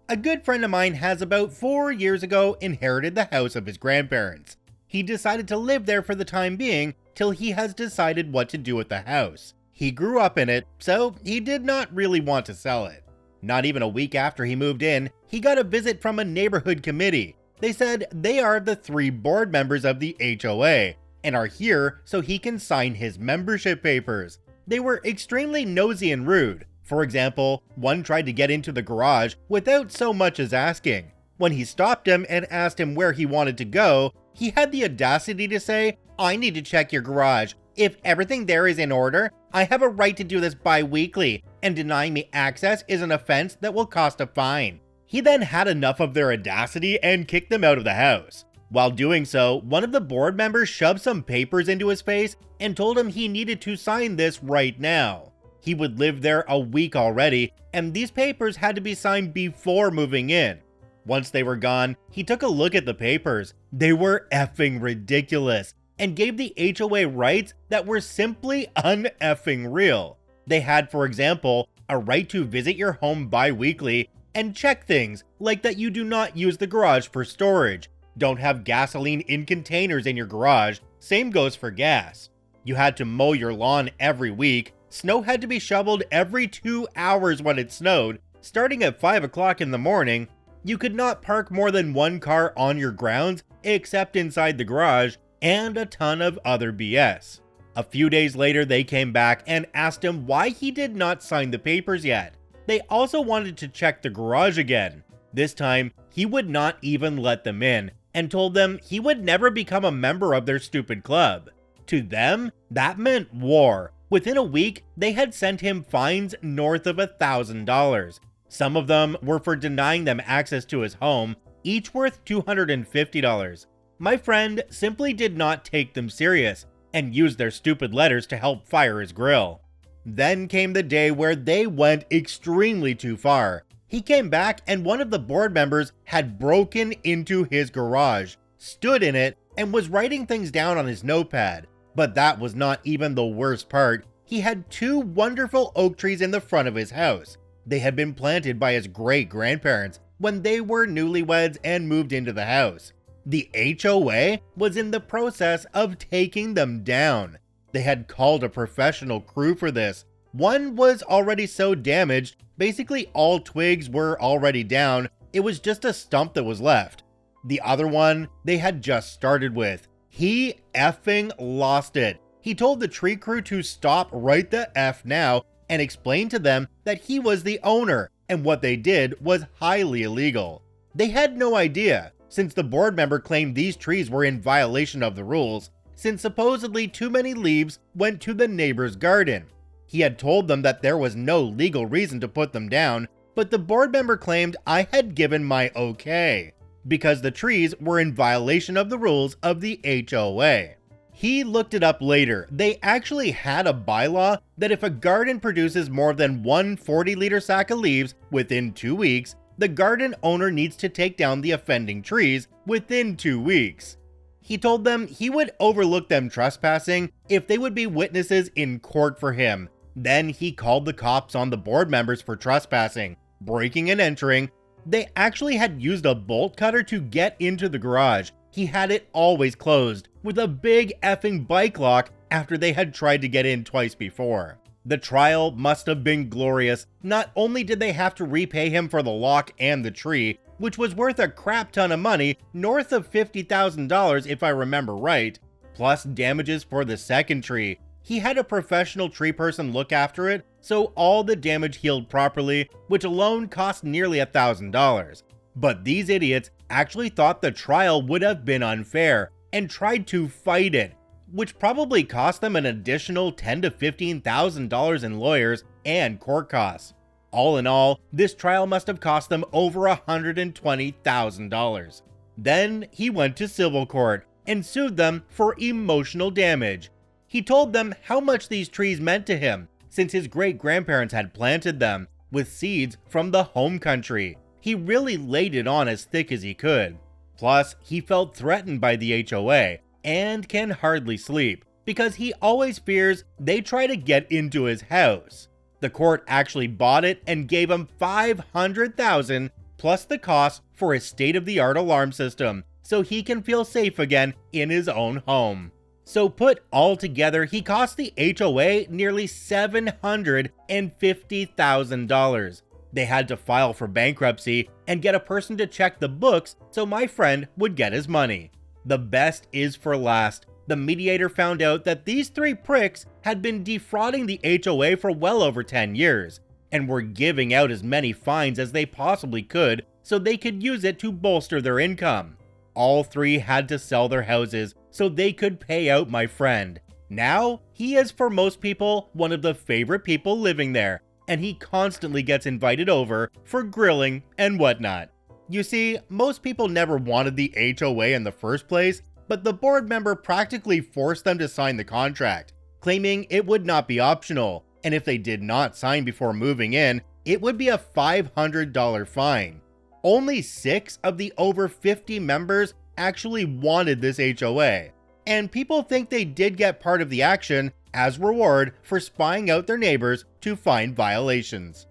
A good friend of mine has about 4 years ago inherited the house of his grandparents. He decided to live there for the time being till he has decided what to do with the house. He grew up in it, so he did not really want to sell it. Not even a week after he moved in, he got a visit from a neighborhood committee. They said they are the 3 board members of the HOA and are here so he can sign his membership papers. They were extremely nosy and rude. For example, one tried to get into the garage without so much as asking. When he stopped him and asked him where he wanted to go, he had the audacity to say, "I need to check your garage. If everything there is in order, I have a right to do this bi-weekly, and denying me access is an offense that will cost a fine." He then had enough of their audacity and kicked them out of the house. While doing so, one of the board members shoved some papers into his face and told him he needed to sign this right now. He would live there a week already, and these papers had to be signed before moving in. Once they were gone, he took a look at the papers. They were effing ridiculous and gave the HOA rights that were simply un-effing real. They had, for example, a right to visit your home bi-weekly and check things like that you do not use the garage for storage, don't have gasoline in containers in your garage, same goes for gas. You had to mow your lawn every week, snow had to be shoveled every 2 hours when it snowed, starting at 5 o'clock in the morning. You could not park more than 1 car on your grounds except inside the garage, and a ton of other BS. A few days later, they came back and asked him why he did not sign the papers yet. They also wanted to check the garage again. This time, he would not even let them in and told them he would never become a member of their stupid club. To them, that meant war. Within a week, they had sent him fines north of $1,000. Some of them were for denying them access to his home, each worth $250. My friend simply did not take them serious and used their stupid letters to help fire his grill. Then came the day where they went extremely too far. He came back and one of the board members had broken into his garage, stood in it, and was writing things down on his notepad. But that was not even the worst part. He had 2 wonderful oak trees in the front of his house. They had been planted by his great-grandparents when they were newlyweds and moved into the house. The HOA was in the process of taking them down. They had called a professional crew for this. One was already so damaged, basically all twigs were already down, it was just a stump that was left. The other one they had just started with. He effing lost it. He told the tree crew to stop right the F now and explained to them that he was the owner and what they did was highly illegal. They had no idea, since the board member claimed these trees were in violation of the rules, since supposedly too many leaves went to the neighbor's garden. He had told them that there was no legal reason to put them down, but the board member claimed I had given my okay, because the trees were in violation of the rules of the HOA. He looked it up later. They actually had a bylaw that if a garden produces more than 1 40-liter sack of leaves within 2 weeks, the garden owner needs to take down the offending trees within 2 weeks. He told them he would overlook them trespassing if they would be witnesses in court for him. Then he called the cops on the board members for trespassing, breaking and entering. They actually had used a bolt cutter to get into the garage. He had it always closed with a big effing bike lock after they had tried to get in twice before. The trial must have been glorious. Not only did they have to repay him for the lock and the tree, which was worth a crap ton of money, north of $50,000 if I remember right, plus damages for the second tree. He had a professional tree person look after it, so all the damage healed properly, which alone cost nearly $1,000. But these idiots actually thought the trial would have been unfair and tried to fight it, which probably cost them an additional $10,000 to $15,000 in lawyers and court costs. All in all, this trial must have cost them over $120,000. Then he went to civil court and sued them for emotional damage. He told them how much these trees meant to him since his great-grandparents had planted them with seeds from the home country. He really laid it on as thick as he could. Plus, he felt threatened by the HOA and can hardly sleep because he always fears they try to get into his house. The court actually bought it and gave him $500,000 plus the cost for his state-of-the-art alarm system so he can feel safe again in his own home. So put all together, he cost the HOA nearly $750,000. They had to file for bankruptcy and get a person to check the books so my friend would get his money. The best is for last. The mediator found out that these three pricks had been defrauding the HOA for well over 10 years and were giving out as many fines as they possibly could so they could use it to bolster their income. All three had to sell their houses so they could pay out my friend. Now, he is for most people one of the favorite people living there, and he constantly gets invited over for grilling and whatnot. You see, most people never wanted the HOA in the first place, but the board member practically forced them to sign the contract, claiming it would not be optional, and if they did not sign before moving in, it would be a $500 fine. Only 6 of the over 50 members actually wanted this HOA, and people think they did get part of the action as reward for spying out their neighbors to find violations.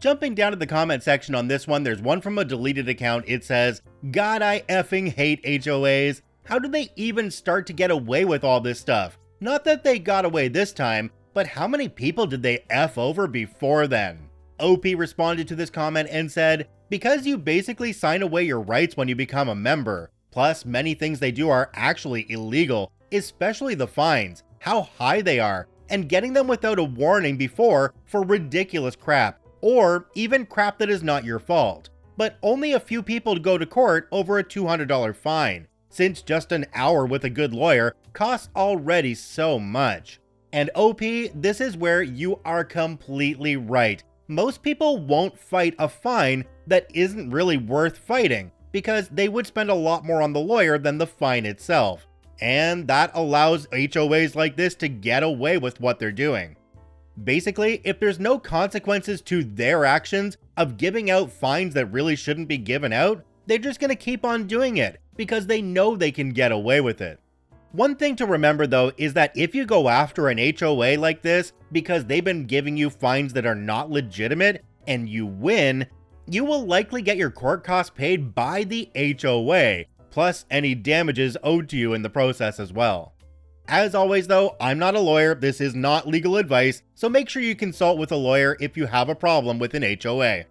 Jumping down to the comment section on this one, there's one from a deleted account. It says, "God, I effing hate HOAs. How did they even start to get away with all this stuff? Not that they got away this time, but how many people did they F over before then?" OP responded to this comment and said, "Because you basically sign away your rights when you become a member. Plus, many things they do are actually illegal, especially the fines, how high they are, and getting them without a warning before for ridiculous crap, or even crap that is not your fault. But only a few people go to court over a $200 fine, since just an hour with a good lawyer costs already so much." And OP, this is where you are completely right. Most people won't fight a fine that isn't really worth fighting, because they would spend a lot more on the lawyer than the fine itself. And that allows HOAs like this to get away with what they're doing. Basically, if there's no consequences to their actions of giving out fines that really shouldn't be given out, they're just going to keep on doing it because they know they can get away with it. One thing to remember though is that if you go after an HOA like this because they've been giving you fines that are not legitimate and you win, you will likely get your court costs paid by the HOA, plus any damages owed to you in the process as well. As always though, I'm not a lawyer, this is not legal advice, so make sure you consult with a lawyer if you have a problem with an HOA.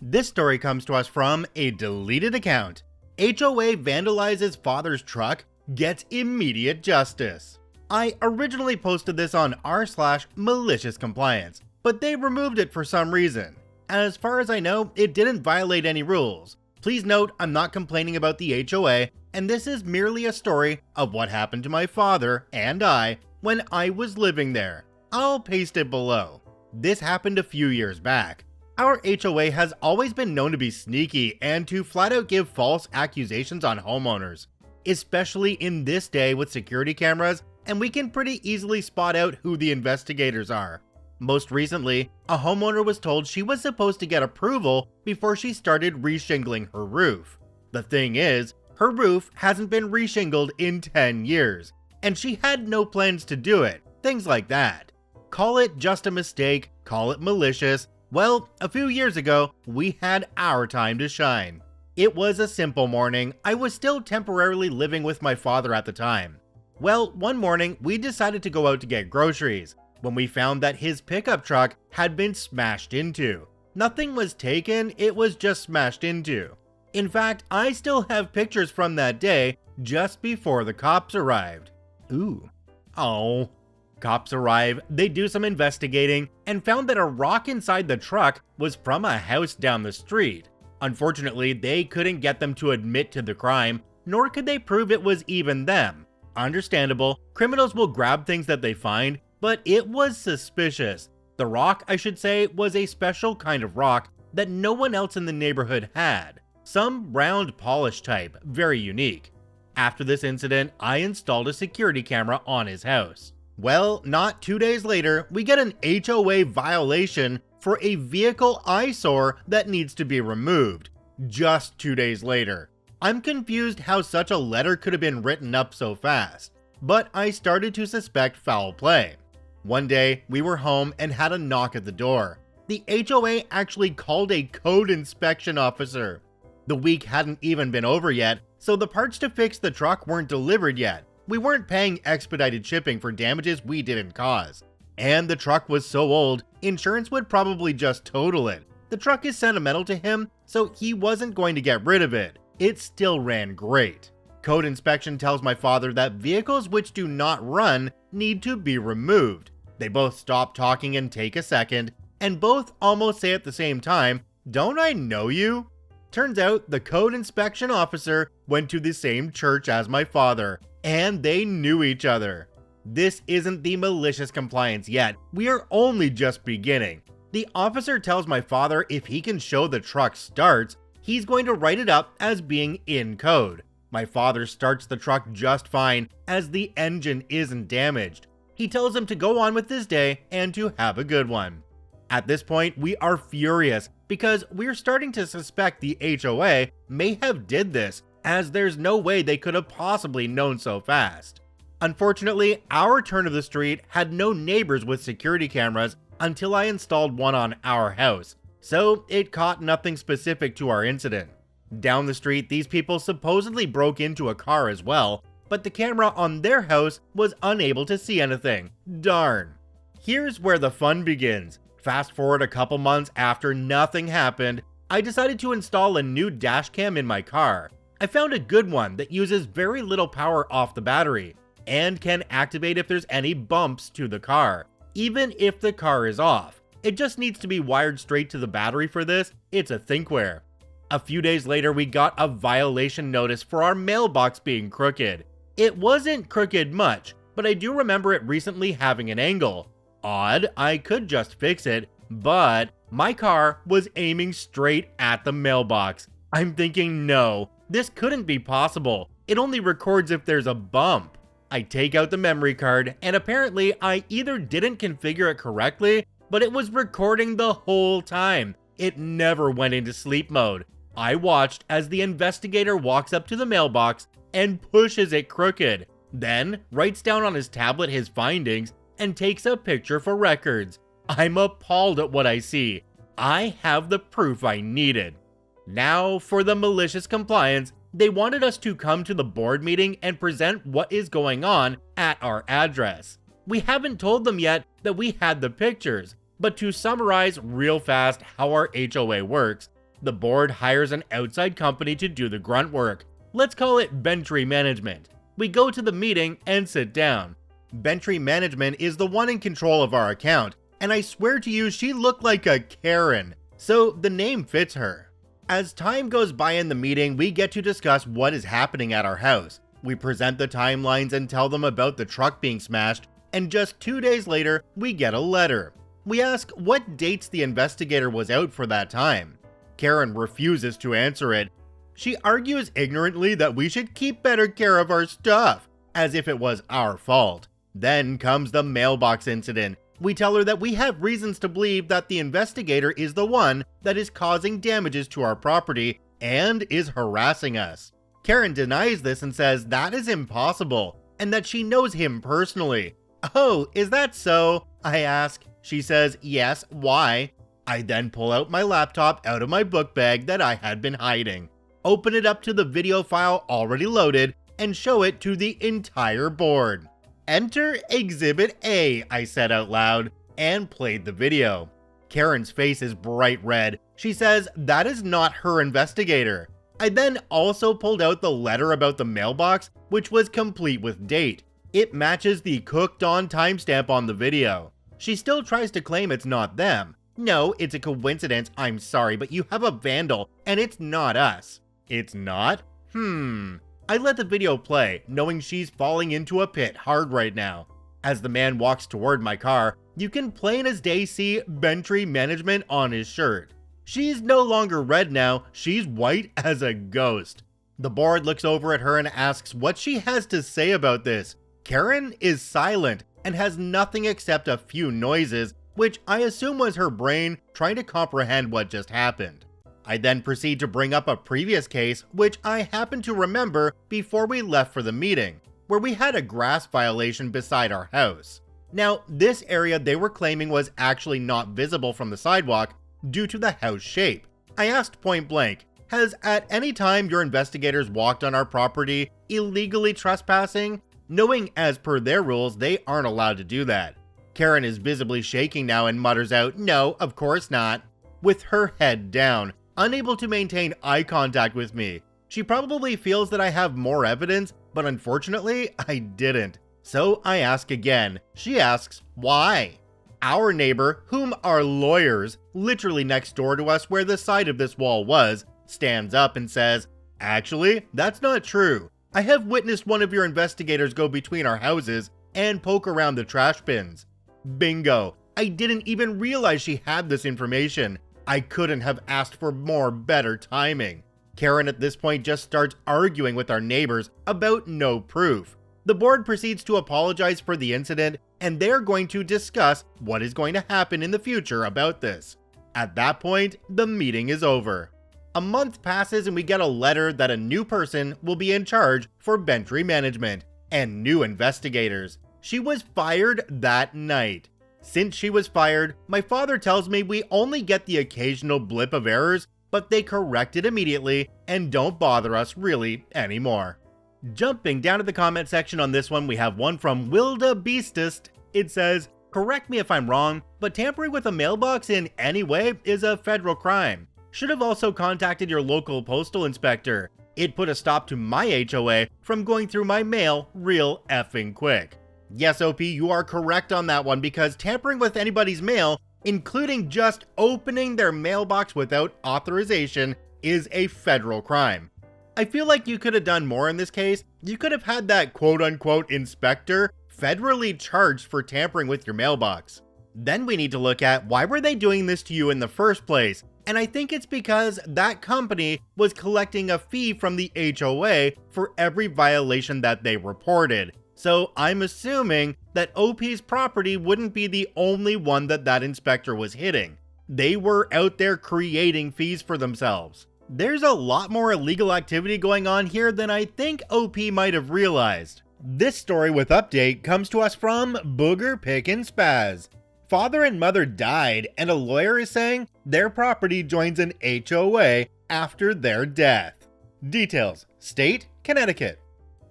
This story comes to us from a deleted account. HOA vandalizes father's truck, gets immediate justice. I originally posted this on r/malicious compliance, but they removed it for some reason. As far as I know, it didn't violate any rules. Please note, I'm not complaining about the HOA, and this is merely a story of what happened to my father and I when I was living there. I'll paste it below. This happened a few years back. Our HOA has always been known to be sneaky and to flat out give false accusations on homeowners, especially in this day with security cameras, and we can pretty easily spot out who the investigators are. Most recently, a homeowner was told she was supposed to get approval before she started reshingling her roof. The thing is, her roof hasn't been reshingled in 10 years, and she had no plans to do it, things like that. Call it just a mistake, call it malicious. Well, a few years ago, we had our time to shine. It was a simple morning. I was still temporarily living with my father at the time. Well, one morning, we decided to go out to get groceries, when we found that his pickup truck had been smashed into. Nothing was taken, it was just smashed into. In fact, I still have pictures from that day just before the cops arrived. Ooh. Oh. Cops arrive, they do some investigating, and found that a rock inside the truck was from a house down the street. Unfortunately, they couldn't get them to admit to the crime, nor could they prove it was even them. Understandable, criminals will grab things that they find, but it was suspicious. The rock, I should say, was a special kind of rock that no one else in the neighborhood had. Some round polish type, very unique. After this incident, I installed a security camera on his house. Well, not 2 days later, we get an HOA violation for a vehicle eyesore that needs to be removed. Just 2 days later. I'm confused how such a letter could have been written up so fast, but I started to suspect foul play. One day, we were home and had a knock at the door. The HOA actually called a code inspection officer. The week hadn't even been over yet, so the parts to fix the truck weren't delivered yet. We weren't paying expedited shipping for damages we didn't cause. And the truck was so old, insurance would probably just total it. The truck is sentimental to him, so he wasn't going to get rid of it. It still ran great. Code inspection tells my father that vehicles which do not run need to be removed. They both stop talking and take a second, and both almost say at the same time, "Don't I know you?" Turns out the code inspection officer went to the same church as my father, and they knew each other. This isn't the malicious compliance yet. We are only just beginning. The officer tells my father if he can show the truck starts, he's going to write it up as being in code. My father starts the truck just fine, as the engine isn't damaged. He tells him to go on with his day and to have a good one. At this point, we are furious because we're starting to suspect the HOA may have did this, as there's no way they could have possibly known so fast. Unfortunately, our turn of the street had no neighbors with security cameras until I installed one on our house, so it caught nothing specific to our incident. Down the street, these people supposedly broke into a car as well, but the camera on their house was unable to see anything. Darn. Here's where the fun begins. Fast forward a couple months after nothing happened, I decided to install a new dash cam in my car. I found a good one that uses very little power off the battery and can activate if there's any bumps to the car, even if the car is off. It just needs to be wired straight to the battery for this. It's a thinkware. A few days later, we got a violation notice for our mailbox being crooked. It wasn't crooked much, but I do remember it recently having an angle. Odd, I could just fix it, but my car was aiming straight at the mailbox. I'm thinking, no, this couldn't be possible. It only records if there's a bump. I take out the memory card, and apparently I either didn't configure it correctly, but it was recording the whole time. It never went into sleep mode. I watched as the investigator walks up to the mailbox and pushes it crooked, then writes down on his tablet his findings and takes a picture for records. I'm appalled at what I see. I have the proof I needed. Now for the malicious compliance, they wanted us to come to the board meeting and present what is going on at our address. We haven't told them yet that we had the pictures, but to summarize real fast how our HOA works, the board hires an outside company to do the grunt work. Let's call it Bentree Management. We go to the meeting and sit down. Bentree Management is the one in control of our account, and I swear to you she looked like a Karen, so the name fits her. As time goes by in the meeting, we get to discuss what is happening at our house. We present the timelines and tell them about the truck being smashed, and just 2 days later, we get a letter. We ask what dates the investigator was out for that time. Karen refuses to answer it. She argues ignorantly that we should keep better care of our stuff, as if it was our fault. Then comes the mailbox incident. We tell her that we have reasons to believe that the investigator is the one that is causing damages to our property and is harassing us. Karen denies this and says that is impossible, and that she knows him personally. "Oh, is that so?" I ask. She says, "Yes, why?" I then pull out my laptop out of my book bag that I had been hiding, open it up to the video file already loaded, and show it to the entire board. "Enter Exhibit A," I said out loud, and played the video. Karen's face is bright red. She says that is not her investigator. I then also pulled out the letter about the mailbox, which was complete with date. It matches the cooked on timestamp on the video. She still tries to claim it's not them. "No, it's a coincidence, I'm sorry, but you have a vandal, and it's not us." "It's not? I let the video play, knowing she's falling into a pit hard right now. As the man walks toward my car, you can plain as day see Bentry Management on his shirt. She's no longer red now, she's white as a ghost. The board looks over at her and asks what she has to say about this. Karen is silent and has nothing except a few noises, which I assume was her brain trying to comprehend what just happened. I then proceed to bring up a previous case, which I happen to remember before we left for the meeting, where we had a grass violation beside our house. Now, this area they were claiming was actually not visible from the sidewalk due to the house shape. I asked point blank, has at any time your investigators walked on our property illegally trespassing? Knowing as per their rules, they aren't allowed to do that. Karen is visibly shaking now and mutters out, "No, of course not," with her head down, unable to maintain eye contact with me. She probably feels that I have more evidence, but unfortunately, I didn't. So I ask again. She asks, why? Our neighbor, whom are lawyers, literally next door to us where the side of this wall was, stands up and says, "Actually, that's not true. I have witnessed one of your investigators go between our houses and poke around the trash bins." Bingo! I didn't even realize she had this information. I couldn't have asked for more better timing. Karen at this point just starts arguing with our neighbors about no proof. The board proceeds to apologize for the incident, and they're going to discuss what is going to happen in the future about this. At that point, the meeting is over. A month passes and we get a letter that a new person will be in charge for Bentry Management and new investigators. She was fired that night. Since she was fired, my father tells me we only get the occasional blip of errors, but they correct it immediately and don't bother us really anymore. Jumping down to the comment section on this one, we have one from Wilda Beastest. It says, "Correct me if I'm wrong, but tampering with a mailbox in any way is a federal crime. Should have also contacted your local postal inspector. It put a stop to my HOA from going through my mail real effing quick." Yes, OP, you are correct on that one, because tampering with anybody's mail, including just opening their mailbox without authorization, is a federal crime. I feel like you could have done more in this case. You could have had that quote-unquote inspector federally charged for tampering with your mailbox. Then we need to look at why were they doing this to you in the first place? And I think it's because that company was collecting a fee from the HOA for every violation that they reported. So I'm assuming that OP's property wouldn't be the only one that inspector was hitting. They were out there creating fees for themselves. There's a lot more illegal activity going on here than I think OP might have realized. This story with update comes to us from Booger Pick and Spaz. Father and mother died, and a lawyer is saying their property joins an HOA after their death. Details: State, Connecticut.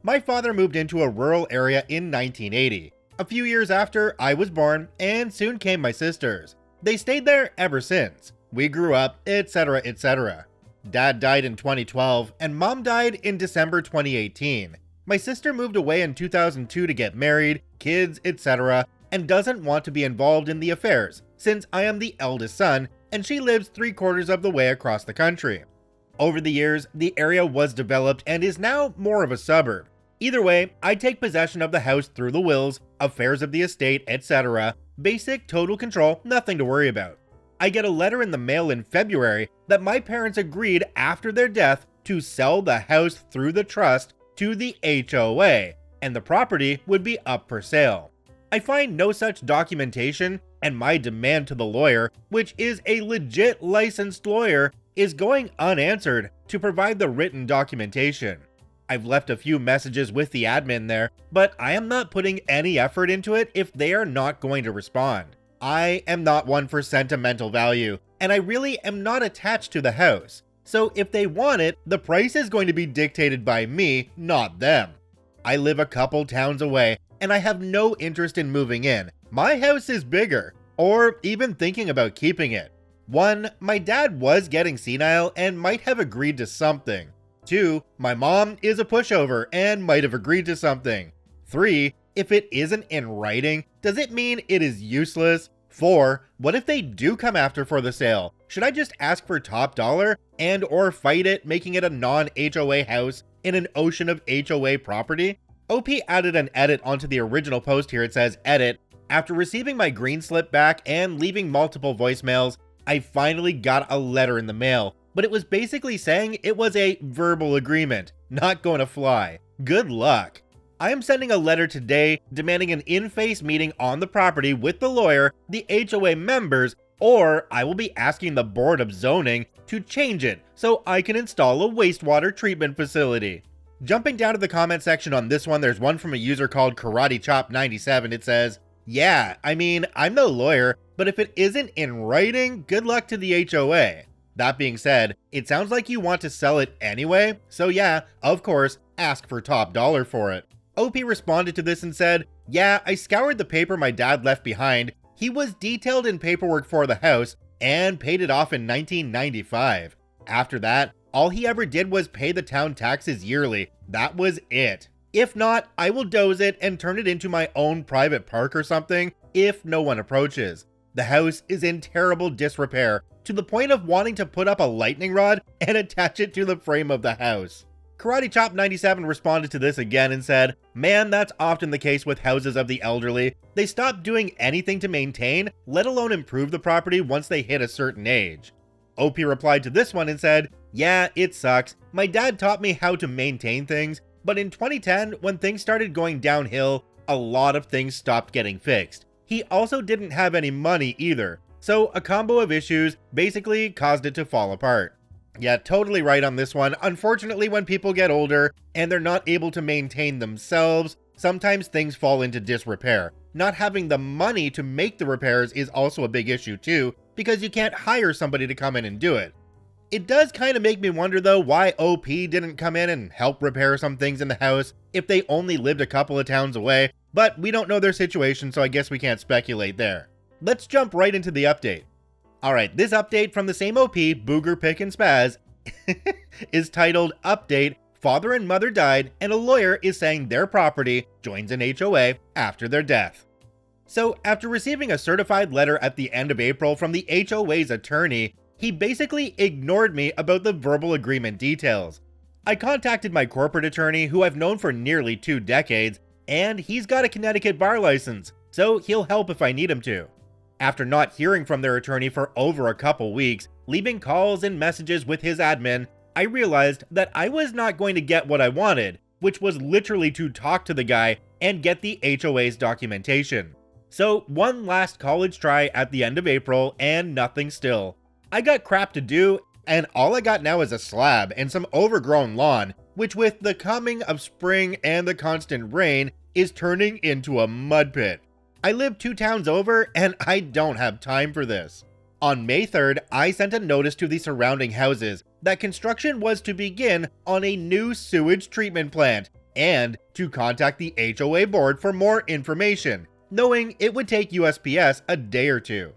My father moved into a rural area in 1980. A few years after I was born, and soon came my sisters. They stayed there ever since. We grew up, etc., etc. Dad died in 2012, and Mom died in December 2018. My sister moved away in 2002 to get married, kids, etc., and doesn't want to be involved in the affairs, since I am the eldest son, and she lives 3/4 of the way across the country. Over the years, the area was developed and is now more of a suburb. Either way, I take possession of the house through the wills, affairs of the estate, etc. Basic total control, nothing to worry about. I get a letter in the mail in February that my parents agreed after their death to sell the house through the trust to the HOA, and the property would be up for sale. I find no such documentation, and my demand to the lawyer, which is a legit licensed lawyer, is going unanswered to provide the written documentation. I've left a few messages with the admin there, but I am not putting any effort into it if they are not going to respond. I am not one for sentimental value, and I really am not attached to the house. So if they want it, the price is going to be dictated by me, not them. I live a couple towns away, and I have no interest in moving in. My house is bigger, or even thinking about keeping it. 1, my dad was getting senile and might have agreed to something. 2, my mom is a pushover and might have agreed to something. 3, if it isn't in writing, does it mean it is useless? 4, what if they do come after for the sale? Should I just ask for top dollar and or fight it, making it a non-HOA house in an ocean of HOA property? OP added an edit onto the original post here. It says, edit, after receiving my green slip back and leaving multiple voicemails, I finally got a letter in the mail, but it was basically saying it was a verbal agreement. Not going to fly. Good luck. I am sending a letter today demanding an in-face meeting on the property with the lawyer, the HOA members, or I will be asking the Board of Zoning to change it so I can install a wastewater treatment facility. Jumping down to the comment section on this one, there's one from a user called Karate Chop 97. It says, yeah, I mean, I'm no lawyer, but if it isn't in writing, good luck to the HOA. That being said, it sounds like you want to sell it anyway, so yeah, of course, ask for top dollar for it. OP responded to this and said, yeah, I scoured the paper my dad left behind. He was detailed in paperwork for the house and paid it off in 1995. After that, all he ever did was pay the town taxes yearly. That was it. If not, I will doze it and turn it into my own private park or something if no one approaches. The house is in terrible disrepair to the point of wanting to put up a lightning rod and attach it to the frame of the house. Karate Chop 97 responded to this again and said, man, that's often the case with houses of the elderly. They stop doing anything to maintain, let alone improve the property once they hit a certain age. OP replied to this one and said, yeah, it sucks. My dad taught me how to maintain things, but in 2010, when things started going downhill, a lot of things stopped getting fixed. He also didn't have any money either, so a combo of issues basically caused it to fall apart. Yeah, totally right on this one. Unfortunately, when people get older and they're not able to maintain themselves, sometimes things fall into disrepair. Not having the money to make the repairs is also a big issue too, because you can't hire somebody to come in and do it. It does kind of make me wonder though why OP didn't come in and help repair some things in the house if they only lived a couple of towns away, but we don't know their situation, so I guess we can't speculate there. Let's jump right into the update. Alright, this update from the same OP, Booger Pick and Spaz, is titled Update, Father and Mother Died and a Lawyer is Saying Their Property Joins an HOA After Their Death. So, after receiving a certified letter at the end of April from the HOA's attorney, he basically ignored me about the verbal agreement details. I contacted my corporate attorney, who I've known for nearly 2 decades, and he's got a Connecticut bar license, so he'll help if I need him to. After not hearing from their attorney for over a couple weeks, leaving calls and messages with his admin, I realized that I was not going to get what I wanted, which was literally to talk to the guy and get the HOA's documentation. So one last college try at the end of April and nothing still. I got crap to do, and all I got now is a slab and some overgrown lawn, which with the coming of spring and the constant rain is turning into a mud pit. I live 2 towns over and I don't have time for this. On May 3rd, I sent a notice to the surrounding houses that construction was to begin on a new sewage treatment plant and to contact the HOA board for more information, knowing it would take USPS a day or 2.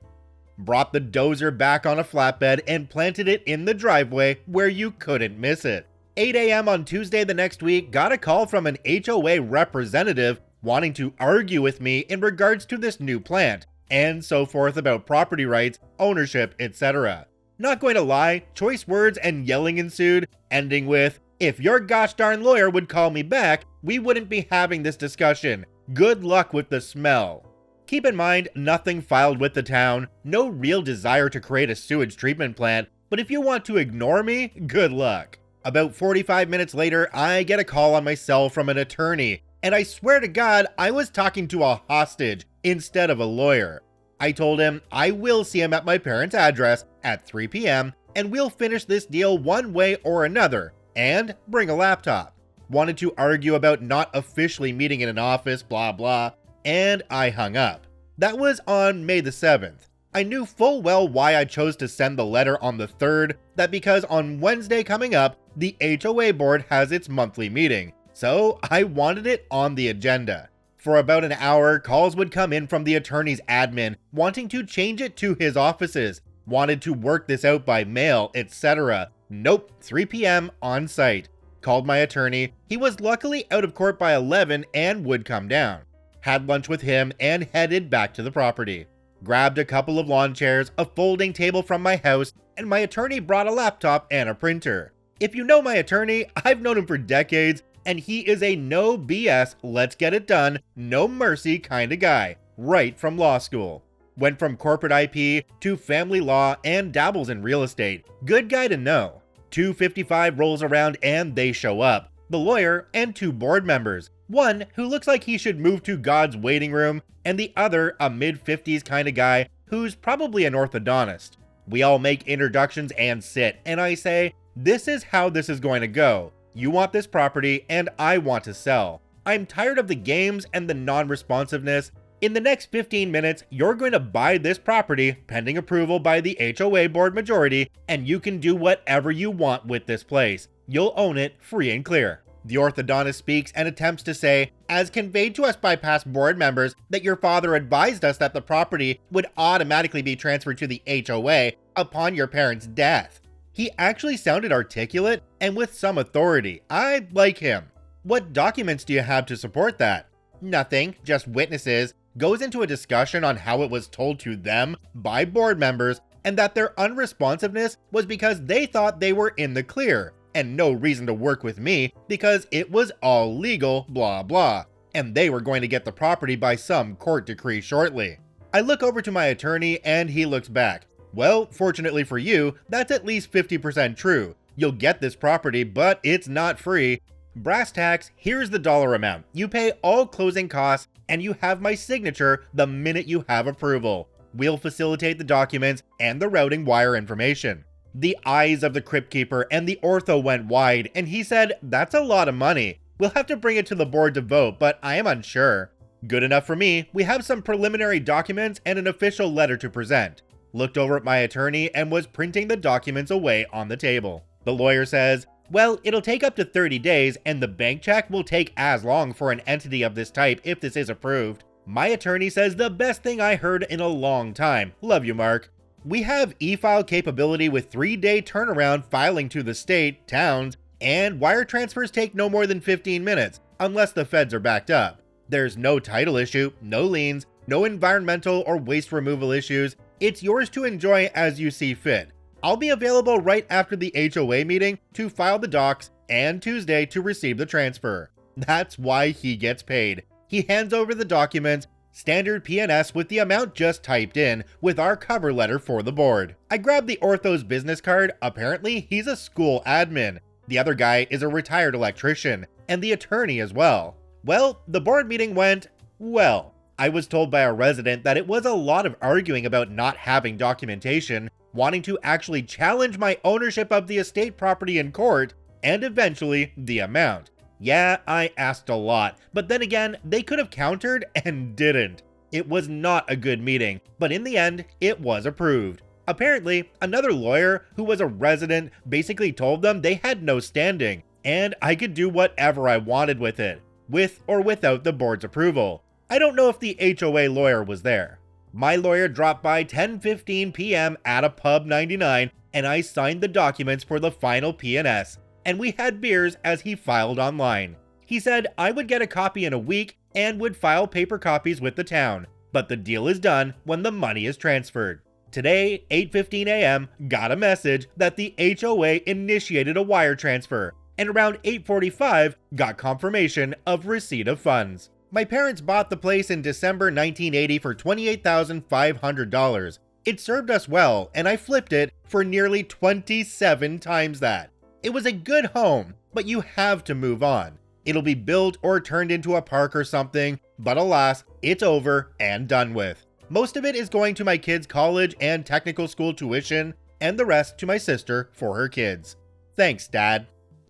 Brought the dozer back on a flatbed and planted it in the driveway where you couldn't miss it. 8 a.m. on Tuesday the next week, got a call from an HOA representative wanting to argue with me in regards to this new plant, and so forth about property rights, ownership, etc. Not going to lie, choice words and yelling ensued, ending with, if your gosh darn lawyer would call me back, we wouldn't be having this discussion. Good luck with the smell. Keep in mind, nothing filed with the town, no real desire to create a sewage treatment plant, but if you want to ignore me, good luck. About 45 minutes later, I get a call on my cell from an attorney, and I swear to God, I was talking to a hostage instead of a lawyer. I told him I will see him at my parents' address at 3 p.m. and we'll finish this deal one way or another, and bring a laptop. Wanted to argue about not officially meeting in an office, blah blah, and I hung up. That was on May the 7th. I knew full well why I chose to send the letter on the 3rd, that because on Wednesday coming up, the HOA board has its monthly meeting. So I wanted it on the agenda. For about an hour, calls would come in from the attorney's admin wanting to change it to his offices, wanted to work this out by mail, etc. Nope, 3 p.m. on site. Called my attorney. He was luckily out of court by 11 and would come down. Had lunch with him and headed back to the property. Grabbed a couple of lawn chairs, a folding table from my house, and my attorney brought a laptop and a printer. If you know my attorney, I've known him for decades, and he is a no BS, let's get it done, no mercy kind of guy, right from law school. Went from corporate IP to family law and dabbles in real estate. Good guy to know. 255 rolls around and they show up. The lawyer and 2 board members. One who looks like he should move to God's waiting room, and the other a mid-50s kind of guy who's probably an orthodontist. We all make introductions and sit, and I say, this is how this is going to go. You want this property and I want to sell. I'm tired of the games and the non-responsiveness. In the next 15 minutes, you're going to buy this property pending approval by the HOA board majority, and you can do whatever you want with this place. You'll own it free and clear. The orthodontist speaks and attempts to say, as conveyed to us by past board members, that your father advised us that the property would automatically be transferred to the HOA upon your parents' death. He actually sounded articulate and with some authority. I like him. What documents do you have to support that? Nothing, just witnesses. Goes into a discussion on how it was told to them by board members and that their unresponsiveness was because they thought they were in the clear and no reason to work with me because it was all legal, blah blah, and they were going to get the property by some court decree shortly. I look over to my attorney and he looks back. Well, fortunately for you, that's at least 50% true. You'll get this property, but it's not free. Brass tacks, here's the dollar amount. You pay all closing costs and you have my signature the minute you have approval. We'll facilitate the documents and the routing wire information. The eyes of the crypt keeper and the ortho went wide and he said, that's a lot of money. We'll have to bring it to the board to vote, but I am unsure. Good enough for me. We have some preliminary documents and an official letter to present. Looked over at my attorney and was printing the documents away on the table. The lawyer says, well, it'll take up to 30 days and the bank check will take as long for an entity of this type if this is approved. My attorney says the best thing I heard in a long time. Love you, Mark. We have e-file capability with 3-day turnaround filing to the state, towns, and wire transfers take no more than 15 minutes, unless the feds are backed up. There's no title issue, no liens, no environmental or waste removal issues. It's yours to enjoy as you see fit. I'll be available right after the HOA meeting to file the docs and Tuesday to receive the transfer. That's why he gets paid. He hands over the documents, standard P&S with the amount just typed in, with our cover letter for the board. I grab the ortho's business card. Apparently, he's a school admin. The other guy is a retired electrician, and the attorney as well. Well, the board meeting went well. I was told by a resident that it was a lot of arguing about not having documentation, wanting to actually challenge my ownership of the estate property in court, and eventually the amount. Yeah, I asked a lot, but then again, they could have countered and didn't. It was not a good meeting, but in the end, it was approved. Apparently, another lawyer who was a resident basically told them they had no standing, and I could do whatever I wanted with it, with or without the board's approval. I don't know if the HOA lawyer was there. My lawyer dropped by 10:15 p.m. at a Pub 99, and I signed the documents for the final P&S, and we had beers as he filed online. He said I would get a copy in a week and would file paper copies with the town, but the deal is done when the money is transferred. Today, 8:15 a.m., got a message that the HOA initiated a wire transfer, and around 8:45, got confirmation of receipt of funds. My parents bought the place in December 1980 for $28,500. It served us well, and I flipped it for nearly 27 times that. It was a good home, but you have to move on. It'll be built or turned into a park or something, but alas, it's over and done with. Most of it is going to my kids' college and technical school tuition, and the rest to my sister for her kids. Thanks, Dad.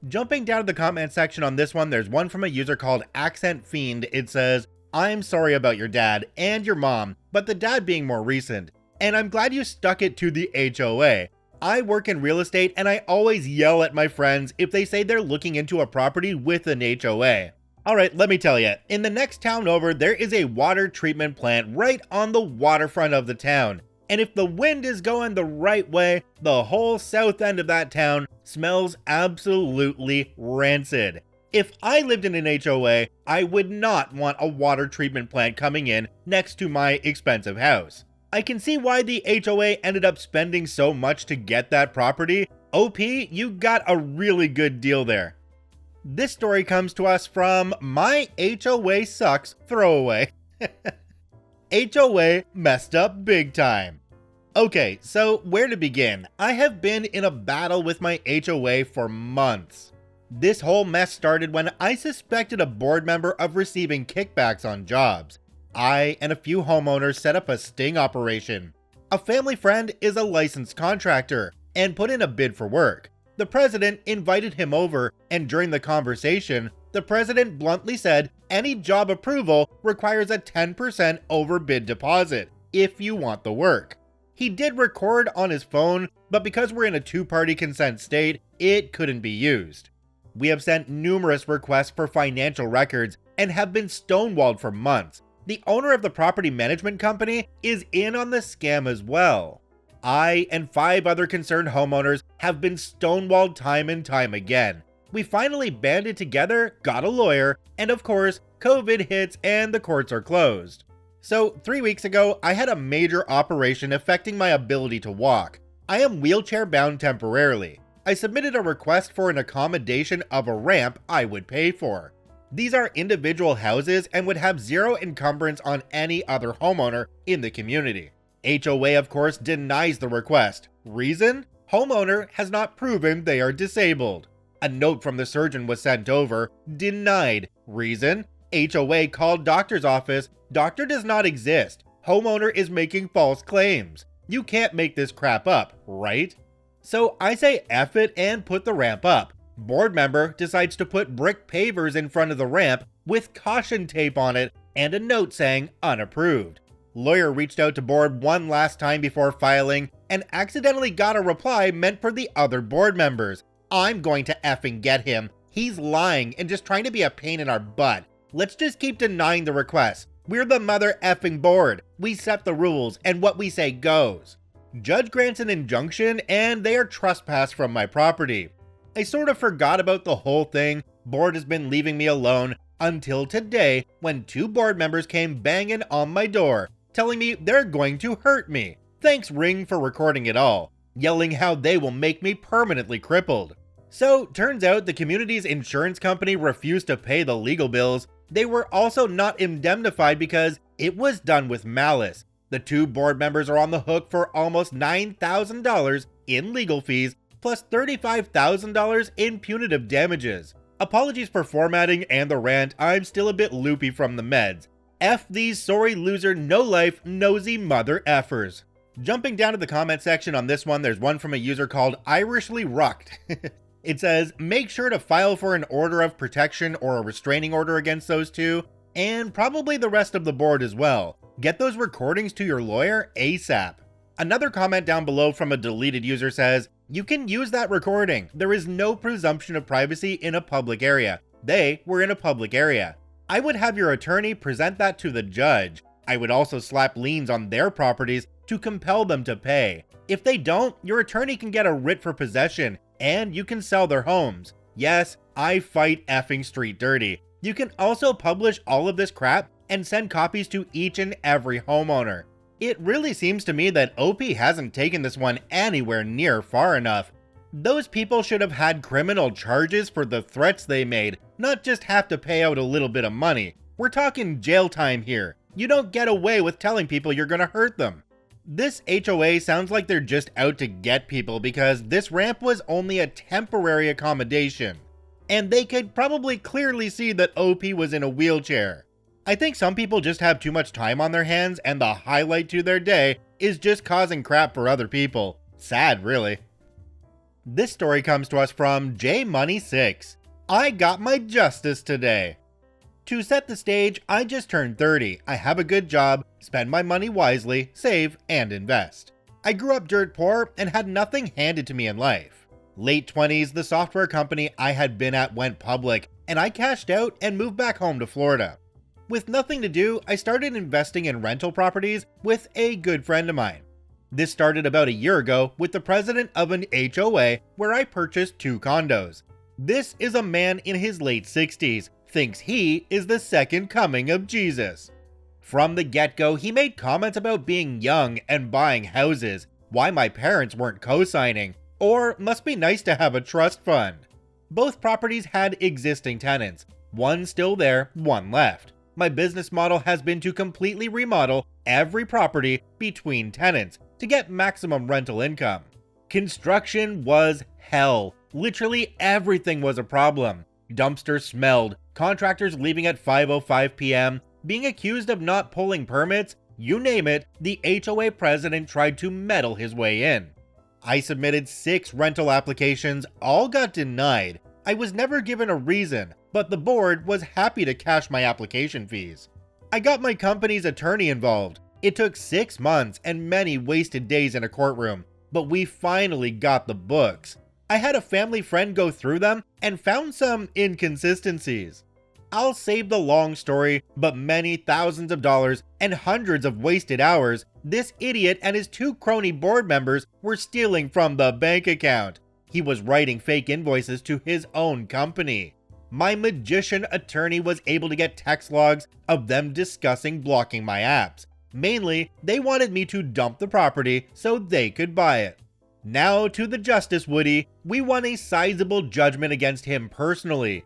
Jumping down to the comment section on this one, there's one from a user called Accent Fiend. It says, I'm sorry about your dad and your mom, but the dad being more recent. And I'm glad you stuck it to the HOA. I work in real estate and I always yell at my friends if they say they're looking into a property with an HOA. Alright, let me tell you, in the next town over, there is a water treatment plant right on the waterfront of the town. And if the wind is going the right way, the whole south end of that town smells absolutely rancid. If I lived in an HOA, I would not want a water treatment plant coming in next to my expensive house. I can see why the HOA ended up spending so much to get that property. OP, you got a really good deal there. This story comes to us from My HOA Sucks Throwaway. HOA messed up big time. Okay, so where to begin? I have been in a battle with my HOA for months. This whole mess started when I suspected a board member of receiving kickbacks on jobs. I and a few homeowners set up a sting operation. A family friend is a licensed contractor and put in a bid for work. The president invited him over, and during the conversation, the president bluntly said any job approval requires a 10% overbid deposit if you want the work. He did record on his phone, but because we're in a two-party consent state, it couldn't be used. We have sent numerous requests for financial records and have been stonewalled for months. The owner of the property management company is in on the scam as well. I and 5 other concerned homeowners have been stonewalled time and time again. We finally banded together, got a lawyer, and of course, COVID hits and the courts are closed. So 3 weeks ago, I had a major operation affecting my ability to walk. I am wheelchair bound temporarily. I submitted a request for an accommodation of a ramp I would pay for. These are individual houses and would have zero encumbrance on any other homeowner in the community. HOA, of course, denies the request. Reason? Homeowner has not proven they are disabled. A note from the surgeon was sent over. Denied. Reason? HOA called doctor's office. Doctor does not exist. Homeowner is making false claims. You can't make this crap up, right? So I say F it and put the ramp up. Board member decides to put brick pavers in front of the ramp with caution tape on it and a note saying unapproved. Lawyer reached out to board one last time before filing and accidentally got a reply meant for the other board members. I'm going to effing get him. He's lying and just trying to be a pain in our butt. Let's just keep denying the request. We're the mother effing board. We set the rules and what we say goes. Judge grants an injunction and they are trespassed from my property. I sort of forgot about the whole thing. Board has been leaving me alone until today when 2 board members came banging on my door, telling me they're going to hurt me. Thanks Ring for recording it all, yelling how they will make me permanently crippled. So turns out the community's insurance company refused to pay the legal bills. They were also not indemnified because it was done with malice. The 2 board members are on the hook for almost $9,000 in legal fees plus $35,000 in punitive damages. Apologies for formatting and the rant, I'm still a bit loopy from the meds. F these sorry loser no life nosy mother effers. Jumping down to the comment section on this one, there's one from a user called Irishly Rucked. It says, make sure to file for an order of protection or a restraining order against those 2, and probably the rest of the board as well. Get those recordings to your lawyer ASAP. Another comment down below from a deleted user says, you can use that recording. There is no presumption of privacy in a public area. They were in a public area. I would have your attorney present that to the judge. I would also slap liens on their properties to compel them to pay. If they don't, your attorney can get a writ for possession and you can sell their homes. Yes, I fight effing street dirty. You can also publish all of this crap and send copies to each and every homeowner. It really seems to me that OP hasn't taken this one anywhere near far enough. Those people should have had criminal charges for the threats they made, not just have to pay out a little bit of money. We're talking jail time here. You don't get away with telling people you're gonna hurt them. This HOA sounds like they're just out to get people because this ramp was only a temporary accommodation. And they could probably clearly see that OP was in a wheelchair. I think some people just have too much time on their hands and the highlight to their day is just causing crap for other people. Sad, really. This story comes to us from JMoney6. I got my justice today. To set the stage, I just turned 30. I have a good job, spend my money wisely, save, and invest. I grew up dirt poor and had nothing handed to me in life. Late 20s, the software company I had been at went public, and I cashed out and moved back home to Florida. With nothing to do, I started investing in rental properties with a good friend of mine. This started about a year ago with the president of an HOA where I purchased 2 condos. This is a man in his late 60s, thinks he is the second coming of Jesus. From the get-go, he made comments about being young and buying houses, why my parents weren't co-signing, or must be nice to have a trust fund. Both properties had existing tenants, one still there, one left. My business model has been to completely remodel every property between tenants to get maximum rental income. Construction was hell. Literally everything was a problem. Dumpsters smelled, contractors leaving at 5:05 p.m., being accused of not pulling permits, you name it, the HOA president tried to meddle his way in. I submitted 6 rental applications, all got denied. I was never given a reason, but the board was happy to cash my application fees. I got my company's attorney involved. It took 6 months and many wasted days in a courtroom, but we finally got the books. I had a family friend go through them and found some inconsistencies. I'll save the long story, but many thousands of dollars and hundreds of wasted hours, this idiot and his 2 crony board members were stealing from the bank account. He was writing fake invoices to his own company. My magician attorney was able to get text logs of them discussing blocking my apps. Mainly, they wanted me to dump the property so they could buy it. Now to the justice, Woody. We won a sizable judgment against him personally.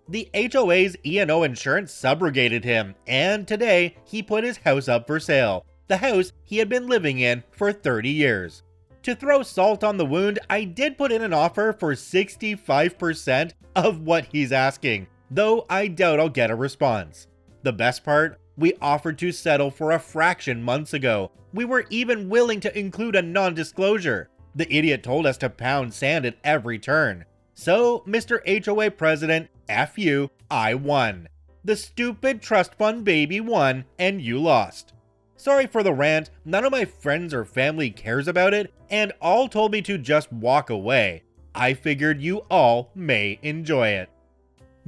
The HOA's E&O insurance subrogated him, and today he put his house up for sale, the house he had been living in for 30 years. To throw salt on the wound, I did put in an offer for 65% of what he's asking, though I doubt I'll get a response. The best part? We offered to settle for a fraction months ago. We were even willing to include a non-disclosure. The idiot told us to pound sand at every turn. So, Mr. HOA President, F you, I won. The stupid trust fund baby won, and you lost. Sorry for the rant, none of my friends or family cares about it, and all told me to just walk away. I figured you all may enjoy it.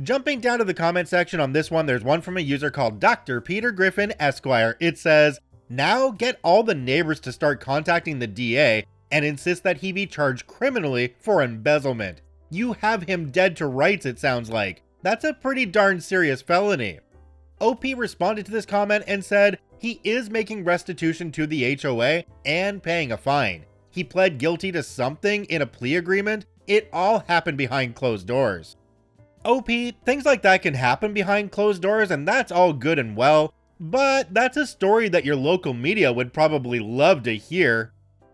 Jumping down to the comment section on this one, there's one from a user called Dr. Peter Griffin Esquire. It says, now get all the neighbors to start contacting the DA and insist that he be charged criminally for embezzlement. You have him dead to rights, it sounds like. That's a pretty darn serious felony. OP responded to this comment and said he is making restitution to the HOA and paying a fine. He pled guilty to something in a plea agreement. It all happened behind closed doors. OP, things like that can happen behind closed doors, and that's all good and well, but that's a story that your local media would probably love to hear.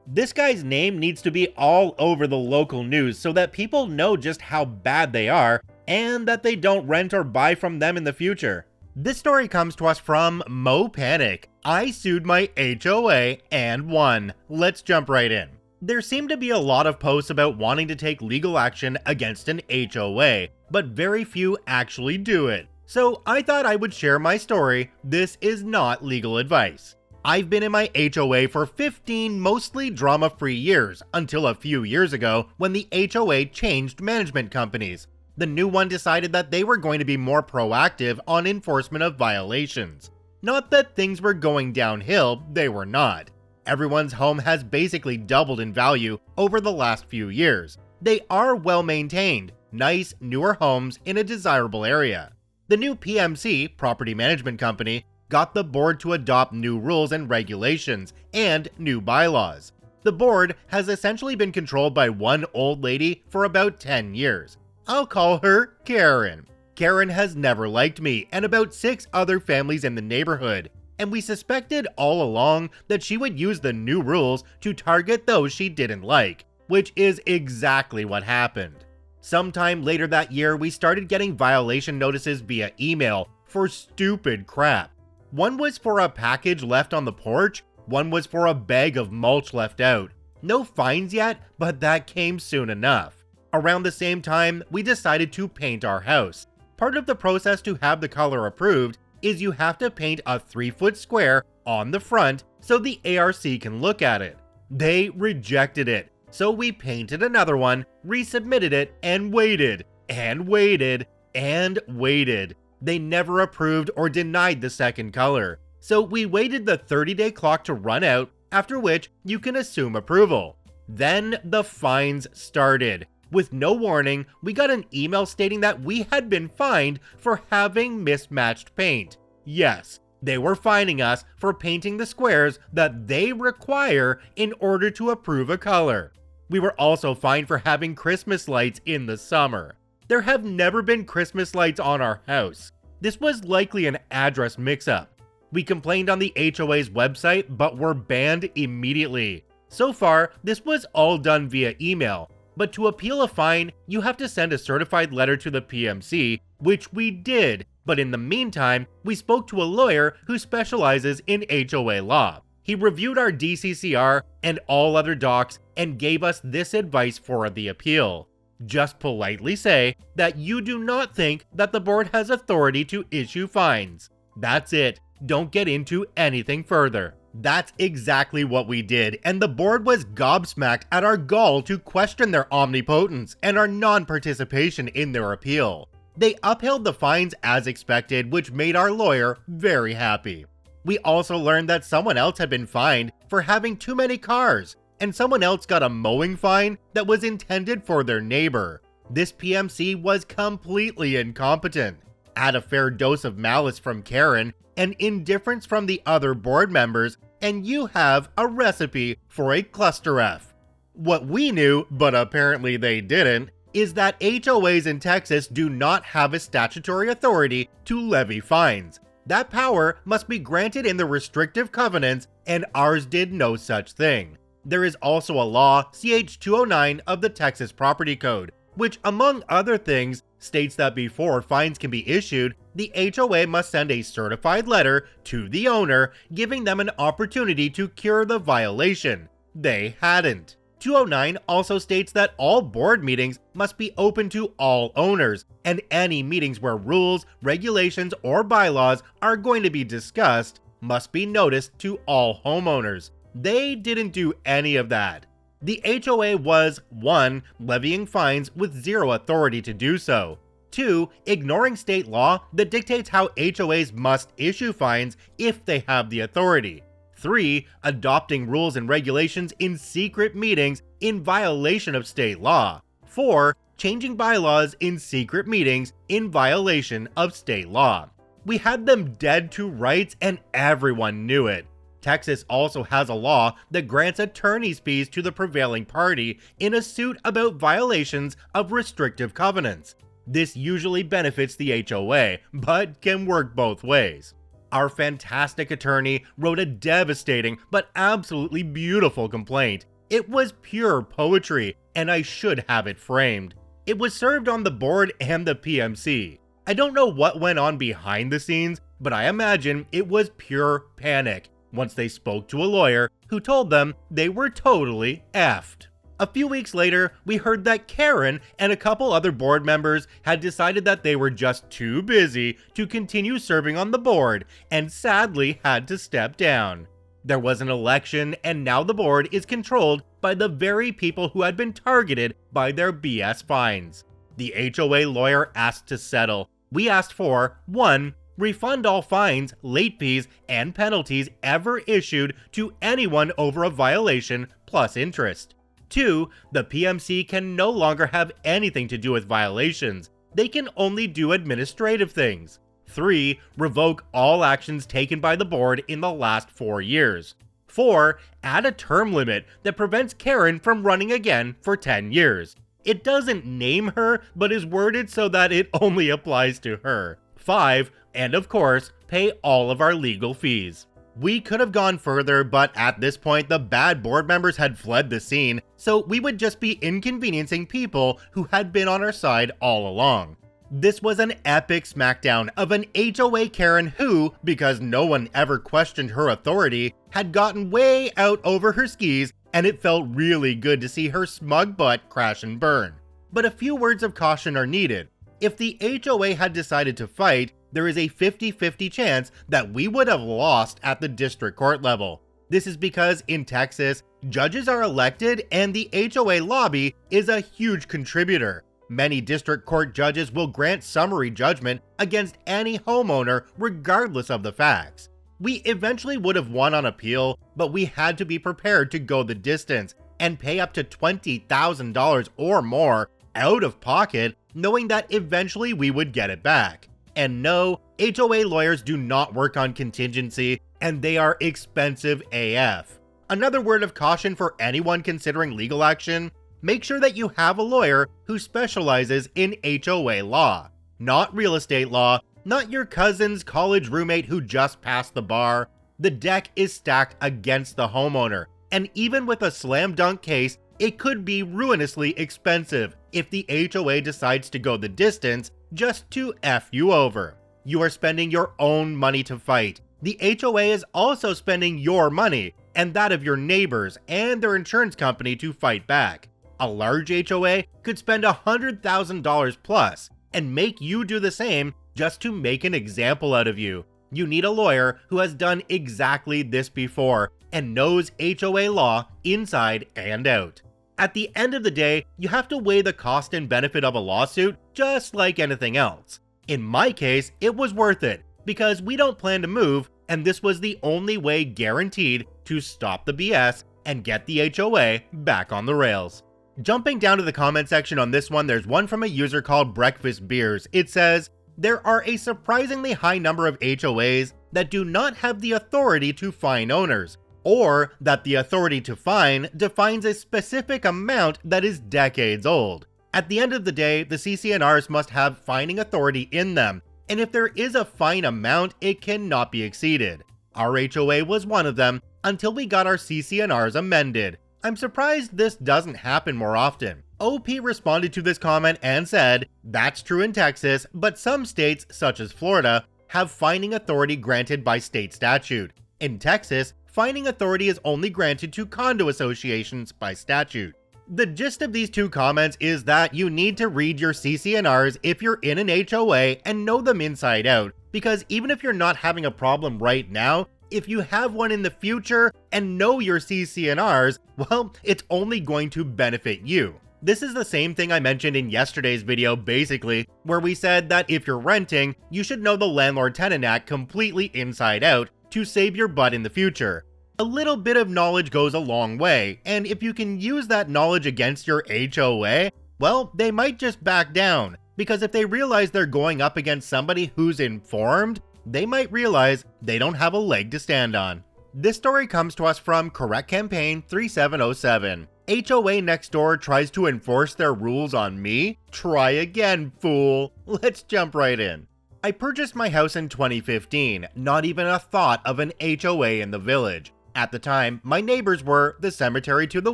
This guy's name needs to be all over the local news so that people know just how bad they are and that they don't rent or buy from them in the future. This story comes to us from Mo Panic. I sued my HOA and won. Let's jump right in. There seem to be a lot of posts about wanting to take legal action against an HOA, but very few actually do it. So I thought I would share my story. This is not legal advice. I've been in my HOA for 15 mostly drama-free years, until a few years ago when the HOA changed management companies. The new one decided that they were going to be more proactive on enforcement of violations. Not that things were going downhill, they were not. Everyone's home has basically doubled in value over the last few years. They are well maintained, nice, newer homes in a desirable area. The new PMC, Property Management Company, got the board to adopt new rules and regulations and new bylaws. The board has essentially been controlled by one old lady for about 10 years. I'll call her Karen. Karen has never liked me and about 6 other families in the neighborhood, and we suspected all along that she would use the new rules to target those she didn't like, which is exactly what happened. Sometime later that year, we started getting violation notices via email for stupid crap. One was for a package left on the porch, one was for a bag of mulch left out. No fines yet, but that came soon enough. Around the same time, we decided to paint our house. Part of the process to have the color approved is you have to paint a 3-foot square on the front so the ARC can look at it. They rejected it, so we painted another one, resubmitted it, and waited, and waited, and waited. They never approved or denied the second color, so we waited the 30-day clock to run out, after which you can assume approval. Then the fines started. With no warning, we got an email stating that we had been fined for having mismatched paint. Yes, they were fining us for painting the squares that they require in order to approve a color. We were also fined for having Christmas lights in the summer. There have never been Christmas lights on our house. This was likely an address mix-up. We complained on the HOA's website, but were banned immediately. So far, this was all done via email, but to appeal a fine, you have to send a certified letter to the PMC, which we did, but in the meantime, we spoke to a lawyer who specializes in HOA law. He reviewed our DCCR and all other docs and gave us this advice for the appeal. Just politely say that you do not think that the board has authority to issue fines. That's it. Don't get into anything further. That's exactly what we did, and the board was gobsmacked at our gall to question their omnipotence and our non-participation in their appeal. They upheld the fines as expected, which made our lawyer very happy. We also learned that someone else had been fined for having too many cars, and someone else got a mowing fine that was intended for their neighbor. This PMC was completely incompetent. Add a fair dose of malice from Karen and indifference from the other board members, and you have a recipe for a cluster F. What we knew, but apparently they didn't, is that HOAs in Texas do not have a statutory authority to levy fines. That power must be granted in the restrictive covenants, and ours did no such thing. There is also a law, CH 209 of the Texas Property Code, which, among other things, states that before fines can be issued, the HOA must send a certified letter to the owner, giving them an opportunity to cure the violation. They hadn't. 209 also states that all board meetings must be open to all owners, and any meetings where rules, regulations, or bylaws are going to be discussed must be noticed to all homeowners. They didn't do any of that. The HOA was 1. Levying fines with zero authority to do so. 2. Ignoring state law that dictates how HOAs must issue fines if they have the authority. 3. Adopting rules and regulations in secret meetings in violation of state law. 4. Changing bylaws in secret meetings in violation of state law. We had them dead to rights and everyone knew it. Texas also has a law that grants attorney's fees to the prevailing party in a suit about violations of restrictive covenants. This usually benefits the HOA, but can work both ways. Our fantastic attorney wrote a devastating but absolutely beautiful complaint. It was pure poetry, and I should have it framed. It was served on the board and the PMC. I don't know what went on behind the scenes, but I imagine it was pure panic once they spoke to a lawyer who told them they were totally effed. A few weeks later, we heard that Karen and a couple other board members had decided that they were just too busy to continue serving on the board and sadly had to step down. There was an election, and now the board is controlled by the very people who had been targeted by their BS fines. The HOA lawyer asked to settle. We asked for 1. Refund all fines, late fees, and penalties ever issued to anyone over a violation plus interest. 2. The PMC can no longer have anything to do with violations. They can only do administrative things. 3. Revoke all actions taken by the board in the last 4 years. 4. Add a term limit that prevents Karen from running again for 10 years. It doesn't name her, but is worded so that it only applies to her. 5. And of course, pay all of our legal fees. We could have gone further, but at this point, the bad board members had fled the scene, so we would just be inconveniencing people who had been on our side all along. This was an epic smackdown of an HOA Karen who, because no one ever questioned her authority, had gotten way out over her skis, and it felt really good to see her smug butt crash and burn. But a few words of caution are needed. If the HOA had decided to fight, there is a 50-50 chance that we would have lost at the district court level. This is because in Texas, judges are elected and the HOA lobby is a huge contributor. Many district court judges will grant summary judgment against any homeowner regardless of the facts. We eventually would have won on appeal, but we had to be prepared to go the distance and pay up to $20,000 or more out of pocket, knowing that eventually we would get it back. And no, HOA lawyers do not work on contingency, and they are expensive AF. Another word of caution for anyone considering legal action: make sure that you have a lawyer who specializes in HOA law, not real estate law, not your cousin's college roommate who just passed the bar. The deck is stacked against the homeowner, and even with a slam dunk case, it could be ruinously expensive if the HOA decides to go the distance just to F you over. You are spending your own money to fight. The HOA is also spending your money and that of your neighbors and their insurance company to fight back. A large HOA could spend $100,000 plus and make you do the same just to make an example out of you. You need a lawyer who has done exactly this before and knows HOA law inside and out. At the end of the day, you have to weigh the cost and benefit of a lawsuit just like anything else. In my case, it was worth it because we don't plan to move, and this was the only way guaranteed to stop the BS and get the HOA back on the rails. Jumping down to the comment section on this one, there's one from a user called Breakfast Beers. It says, there are a surprisingly high number of HOAs that do not have the authority to fine owners, or that the authority to fine defines a specific amount that is decades old. At the end of the day, the CC&Rs must have fining authority in them, and if there is a fine amount, it cannot be exceeded. Our HOA was one of them until we got our CC&Rs amended. I'm surprised this doesn't happen more often. OP responded to this comment and said, that's true in Texas, but some states, such as Florida, have fining authority granted by state statute. In Texas, fining authority is only granted to condo associations by statute. The gist of these two comments is that you need to read your CC&Rs if you're in an HOA and know them inside out, because even if you're not having a problem right now, if you have one in the future and know your CC&Rs, well, it's only going to benefit you. This is the same thing I mentioned in yesterday's video basically, where we said that if you're renting, you should know the Landlord-Tenant Act completely inside out to save your butt in the future. A little bit of knowledge goes a long way, and if you can use that knowledge against your HOA, well, they might just back down, because if they realize they're going up against somebody who's informed, they might realize they don't have a leg to stand on. This story comes to us from Correct Campaign 3707. HOA next door tries to enforce their rules on me? Try again, fool. Let's jump right in. I purchased my house in 2015, not even a thought of an HOA in the village. At the time, my neighbors were the cemetery to the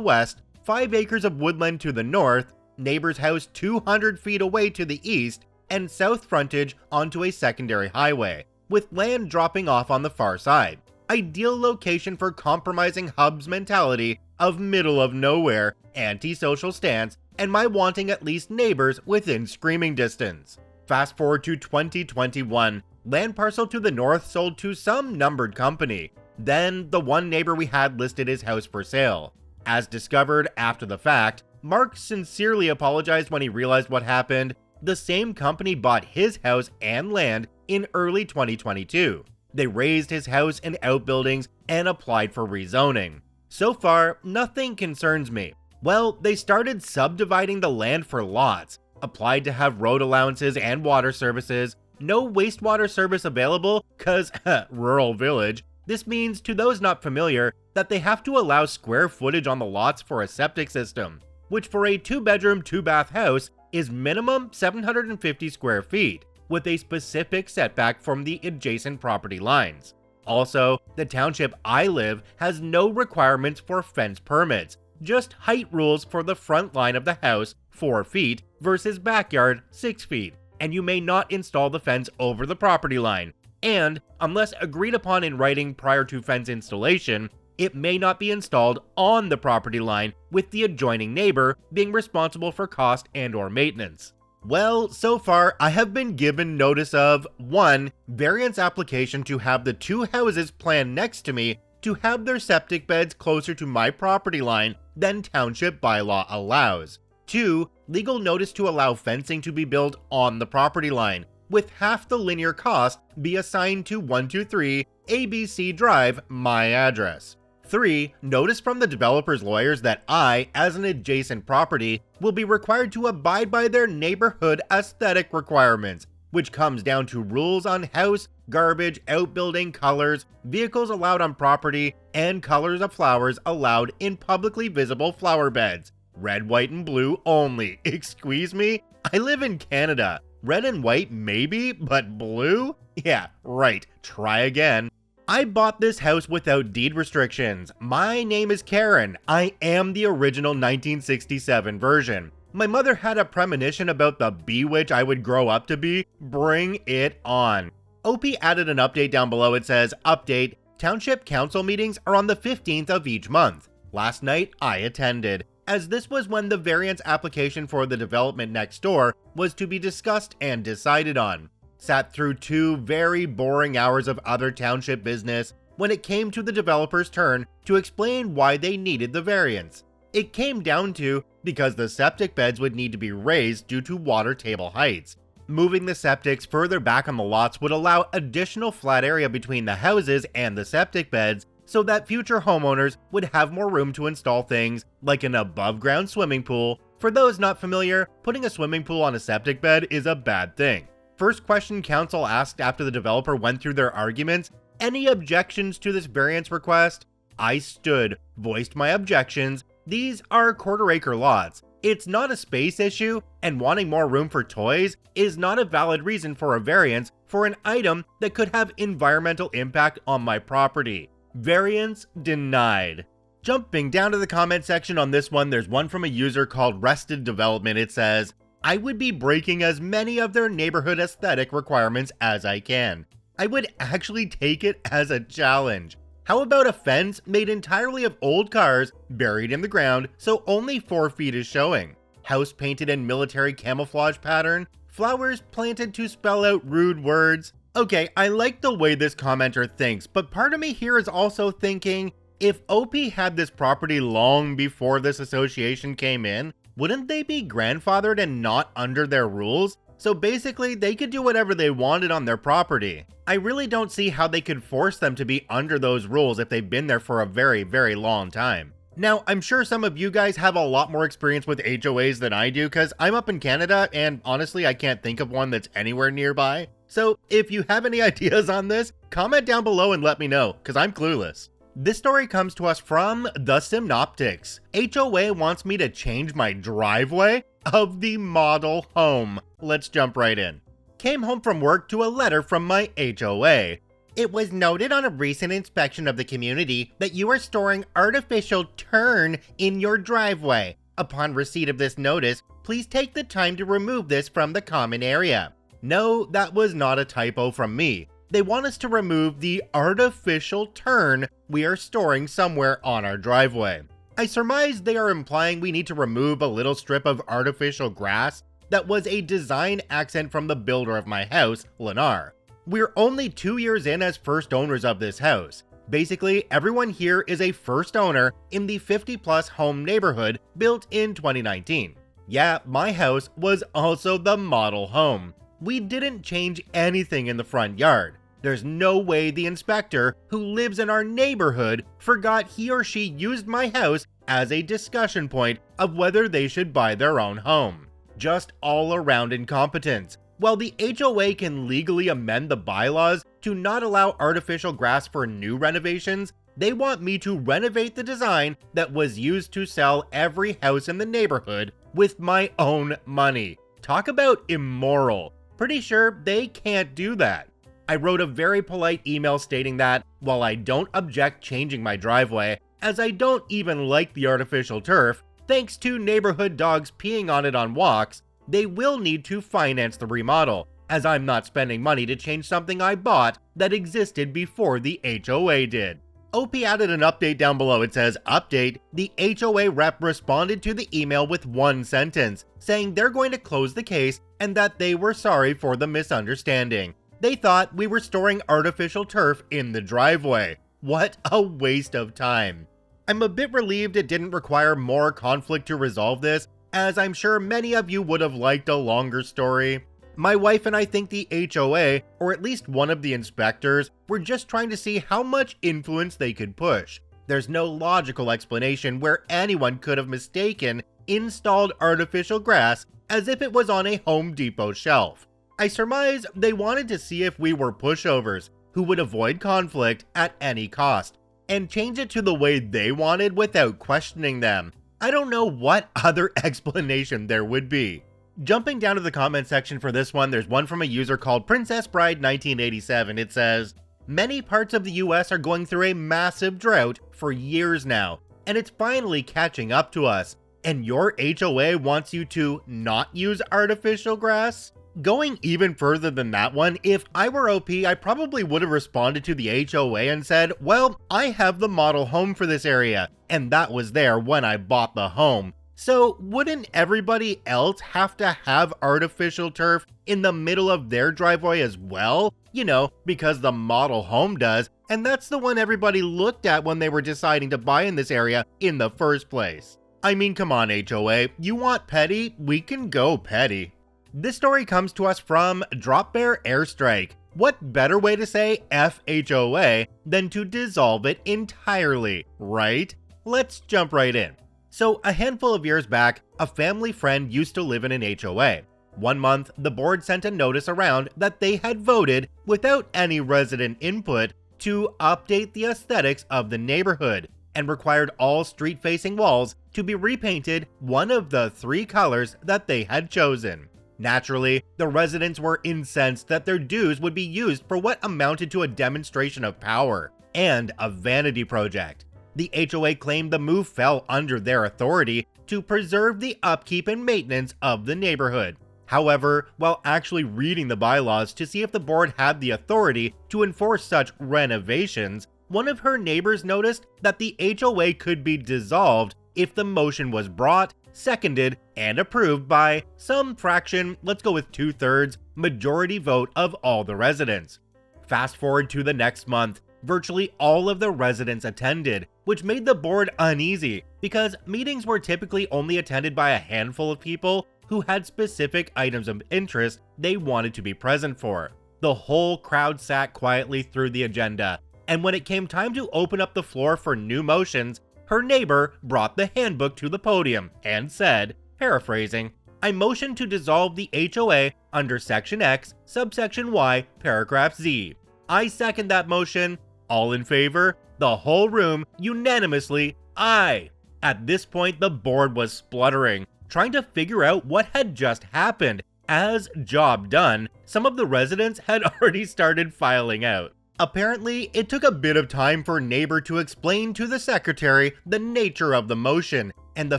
west, 5 acres of woodland to the north, neighbor's house 200 feet away to the east, and south frontage onto a secondary highway, with land dropping off on the far side. Ideal location for compromising hub's mentality of middle of nowhere, anti-social stance, and my wanting at least neighbors within screaming distance. Fast forward to 2021, land parcel to the north sold to some numbered company. Then, the one neighbor we had listed his house for sale. As discovered after the fact, Mark sincerely apologized when he realized what happened. The same company bought his house and land in early 2022. They raised his house and outbuildings and applied for rezoning. So far, nothing concerns me. Well, they started subdividing the land for lots, applied to have road allowances and water services, no wastewater service available, cause rural village. This means, to those not familiar, that they have to allow square footage on the lots for a septic system, which for a 2-bedroom, 2-bath house is minimum 750 square feet, with a specific setback from the adjacent property lines. Also, the township I live has no requirements for fence permits, just height rules for the front line of the house, 4 feet, versus backyard, 6 feet, and you may not install the fence over the property line. And, unless agreed upon in writing prior to fence installation, it may not be installed on the property line, with the adjoining neighbor being responsible for cost and/or maintenance. Well, so far I have been given notice of 1. Variance application to have the 2 houses planned next to me to have their septic beds closer to my property line than township bylaw allows. 2. Legal notice to allow fencing to be built on the property line, with half the linear cost be assigned to 123 ABC Drive, my address. 3. Notice from the developer's lawyers that I, as an adjacent property, will be required to abide by their neighborhood aesthetic requirements, which comes down to rules on house, garbage, outbuilding colors, vehicles allowed on property, and colors of flowers allowed in publicly visible flower beds, Red, white, and blue only. Excuse me? I live in Canada. Red and white maybe, but blue? Yeah, right. Try again. I bought this house without deed restrictions. My name is Karen. I am the original 1967 version. My mother had a premonition about the bewitch I would grow up to be. Bring it on. OP added an update down below. It says, update, township council meetings are on the 15th of each month. Last night, I attended, as this was when the variance application for the development next door was to be discussed and decided on. Sat through 2 very boring hours of other township business when it came to the developer's turn to explain why they needed the variance. It came down to because the septic beds would need to be raised due to water table heights. Moving the septics further back on the lots would allow additional flat area between the houses and the septic beds so that future homeowners would have more room to install things like an above-ground swimming pool. For those not familiar, putting a swimming pool on a septic bed is a bad thing. First question council asked after the developer went through their arguments, any objections to this variance request? I stood, voiced my objections. These are quarter-acre lots. It's not a space issue, and wanting more room for toys is not a valid reason for a variance for an item that could have environmental impact on my property. Variance denied. Jumping down to the comment section on this one, there's one from a user called Rested Development. It says, I would be breaking as many of their neighborhood aesthetic requirements as I can. I would actually take it as a challenge. How about a fence made entirely of old cars buried in the ground so only 4 feet is showing? House painted in military camouflage pattern? Flowers planted to spell out rude words? Okay, I like the way this commenter thinks, but part of me here is also thinking, if OP had this property long before this association came in, wouldn't they be grandfathered and not under their rules? So basically, they could do whatever they wanted on their property. I really don't see how they could force them to be under those rules if they've been there for a very, very long time. Now, I'm sure some of you guys have a lot more experience with HOAs than I do, because I'm up in Canada, and honestly, I can't think of one that's anywhere nearby. So if you have any ideas on this, comment down below and let me know, because I'm clueless. This story comes to us from The Synoptics. HOA wants me to change my driveway of the model home. Let's jump right in. Came home from work to a letter from my HOA. It was noted on a recent inspection of the community that you are storing artificial turn in your driveway. Upon receipt of this notice, please take the time to remove this from the common area. No, that was not a typo from me. They want us to remove the artificial turn we are storing somewhere on our driveway. I surmise they are implying we need to remove a little strip of artificial grass that was a design accent from the builder of my house, Lennar. We're only 2 years in as first owners of this house. Basically, everyone here is a first owner in the 50-plus home neighborhood built in 2019. Yeah, my house was also the model home. We didn't change anything in the front yard. There's no way the inspector who lives in our neighborhood forgot he or she used my house as a discussion point of whether they should buy their own home. Just all around incompetence. While the HOA can legally amend the bylaws to not allow artificial grass for new renovations, they want me to renovate the design that was used to sell every house in the neighborhood with my own money. Talk about immoral. Pretty sure they can't do that. I wrote a very polite email stating that, while I don't object changing my driveway, as I don't even like the artificial turf, thanks to neighborhood dogs peeing on it on walks, they will need to finance the remodel, as I'm not spending money to change something I bought that existed before the HOA did. OP added an update down below. It says, update, the HOA rep responded to the email with one sentence, saying they're going to close the case and that they were sorry for the misunderstanding. They thought we were storing artificial turf in the driveway. What a waste of time. I'm a bit relieved it didn't require more conflict to resolve this, as I'm sure many of you would have liked a longer story. My wife and I think the HOA, or at least one of the inspectors, were just trying to see how much influence they could push. There's no logical explanation where anyone could have mistaken installed artificial grass as if it was on a Home Depot shelf. I surmise they wanted to see if we were pushovers who would avoid conflict at any cost, and change it to the way they wanted without questioning them. I don't know what other explanation there would be. Jumping down to the comment section for this one, there's one from a user called Princess Bride 1987. It says, many parts of the US are going through a massive drought for years now, and it's finally catching up to us. And your HOA wants you to not use artificial grass? Going even further than that one, if I were OP, I probably would have responded to the HOA and said, well, I have the model home for this area, and that was there when I bought the home. So wouldn't everybody else have to have artificial turf in the middle of their driveway as well? You know, because the model home does, and that's the one everybody looked at when they were deciding to buy in this area in the first place. I mean, come on HOA, you want petty? We can go petty. This story comes to us from Drop Bear Airstrike. What better way to say FHOA than to dissolve it entirely, right? Let's jump right in. So a handful of years back, a family friend used to live in an HOA. One month, the board sent a notice around that they had voted, without any resident input, to update the aesthetics of the neighborhood and required all street-facing walls to be repainted one of the 3 colors that they had chosen. Naturally, the residents were incensed that their dues would be used for what amounted to a demonstration of power and a vanity project. The HOA claimed the move fell under their authority to preserve the upkeep and maintenance of the neighborhood. However, while actually reading the bylaws to see if the board had the authority to enforce such renovations, one of her neighbors noticed that the HOA could be dissolved if the motion was brought, seconded, and approved by some fraction, let's go with 2/3, majority vote of all the residents. Fast forward to the next month, virtually all of the residents attended, which made the board uneasy because meetings were typically only attended by a handful of people who had specific items of interest they wanted to be present for. The whole crowd sat quietly through the agenda, and when it came time to open up the floor for new motions, her neighbor brought the handbook to the podium and said, paraphrasing, I motion to dissolve the HOA under Section X, Subsection Y, Paragraph Z. I second that motion. All in favor? The whole room unanimously, aye. At this point, the board was spluttering, trying to figure out what had just happened. As job done, some of the residents had already started filing out. Apparently, it took a bit of time for neighbor to explain to the secretary the nature of the motion and the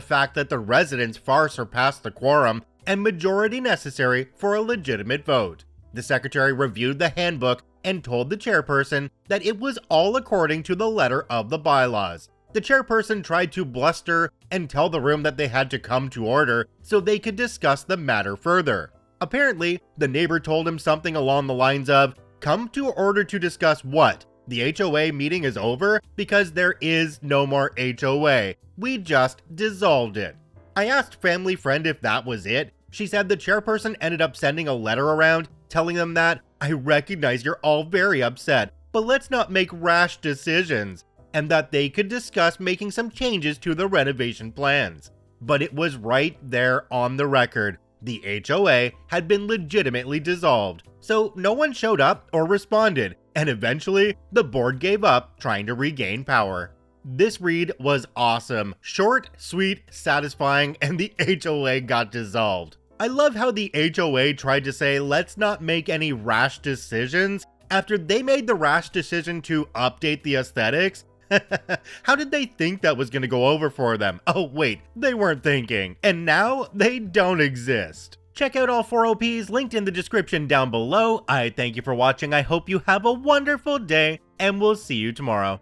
fact that the residents far surpassed the quorum and majority necessary for a legitimate vote. The secretary reviewed the handbook and told the chairperson that it was all according to the letter of the bylaws. The chairperson tried to bluster and tell the room that they had to come to order so they could discuss the matter further. Apparently, the neighbor told him something along the lines of, come to order to discuss what? The HOA meeting is over because there is no more HOA. We just dissolved it. I asked family friend if that was it. She said the chairperson ended up sending a letter around telling them that, I recognize you're all very upset, but let's not make rash decisions, and that they could discuss making some changes to the renovation plans. But it was right there on the record. The HOA had been legitimately dissolved, so no one showed up or responded, and eventually the board gave up trying to regain power. This read was awesome, short, sweet, satisfying, and the HOA got dissolved. I love how the HOA tried to say let's not make any rash decisions after they made the rash decision to update the aesthetics. How did they think that was going to go over for them? Oh wait, they weren't thinking, and now they don't exist. Check out all 4 OPs linked in the description down below. I thank you for watching. I hope you have a wonderful day, and we'll see you tomorrow.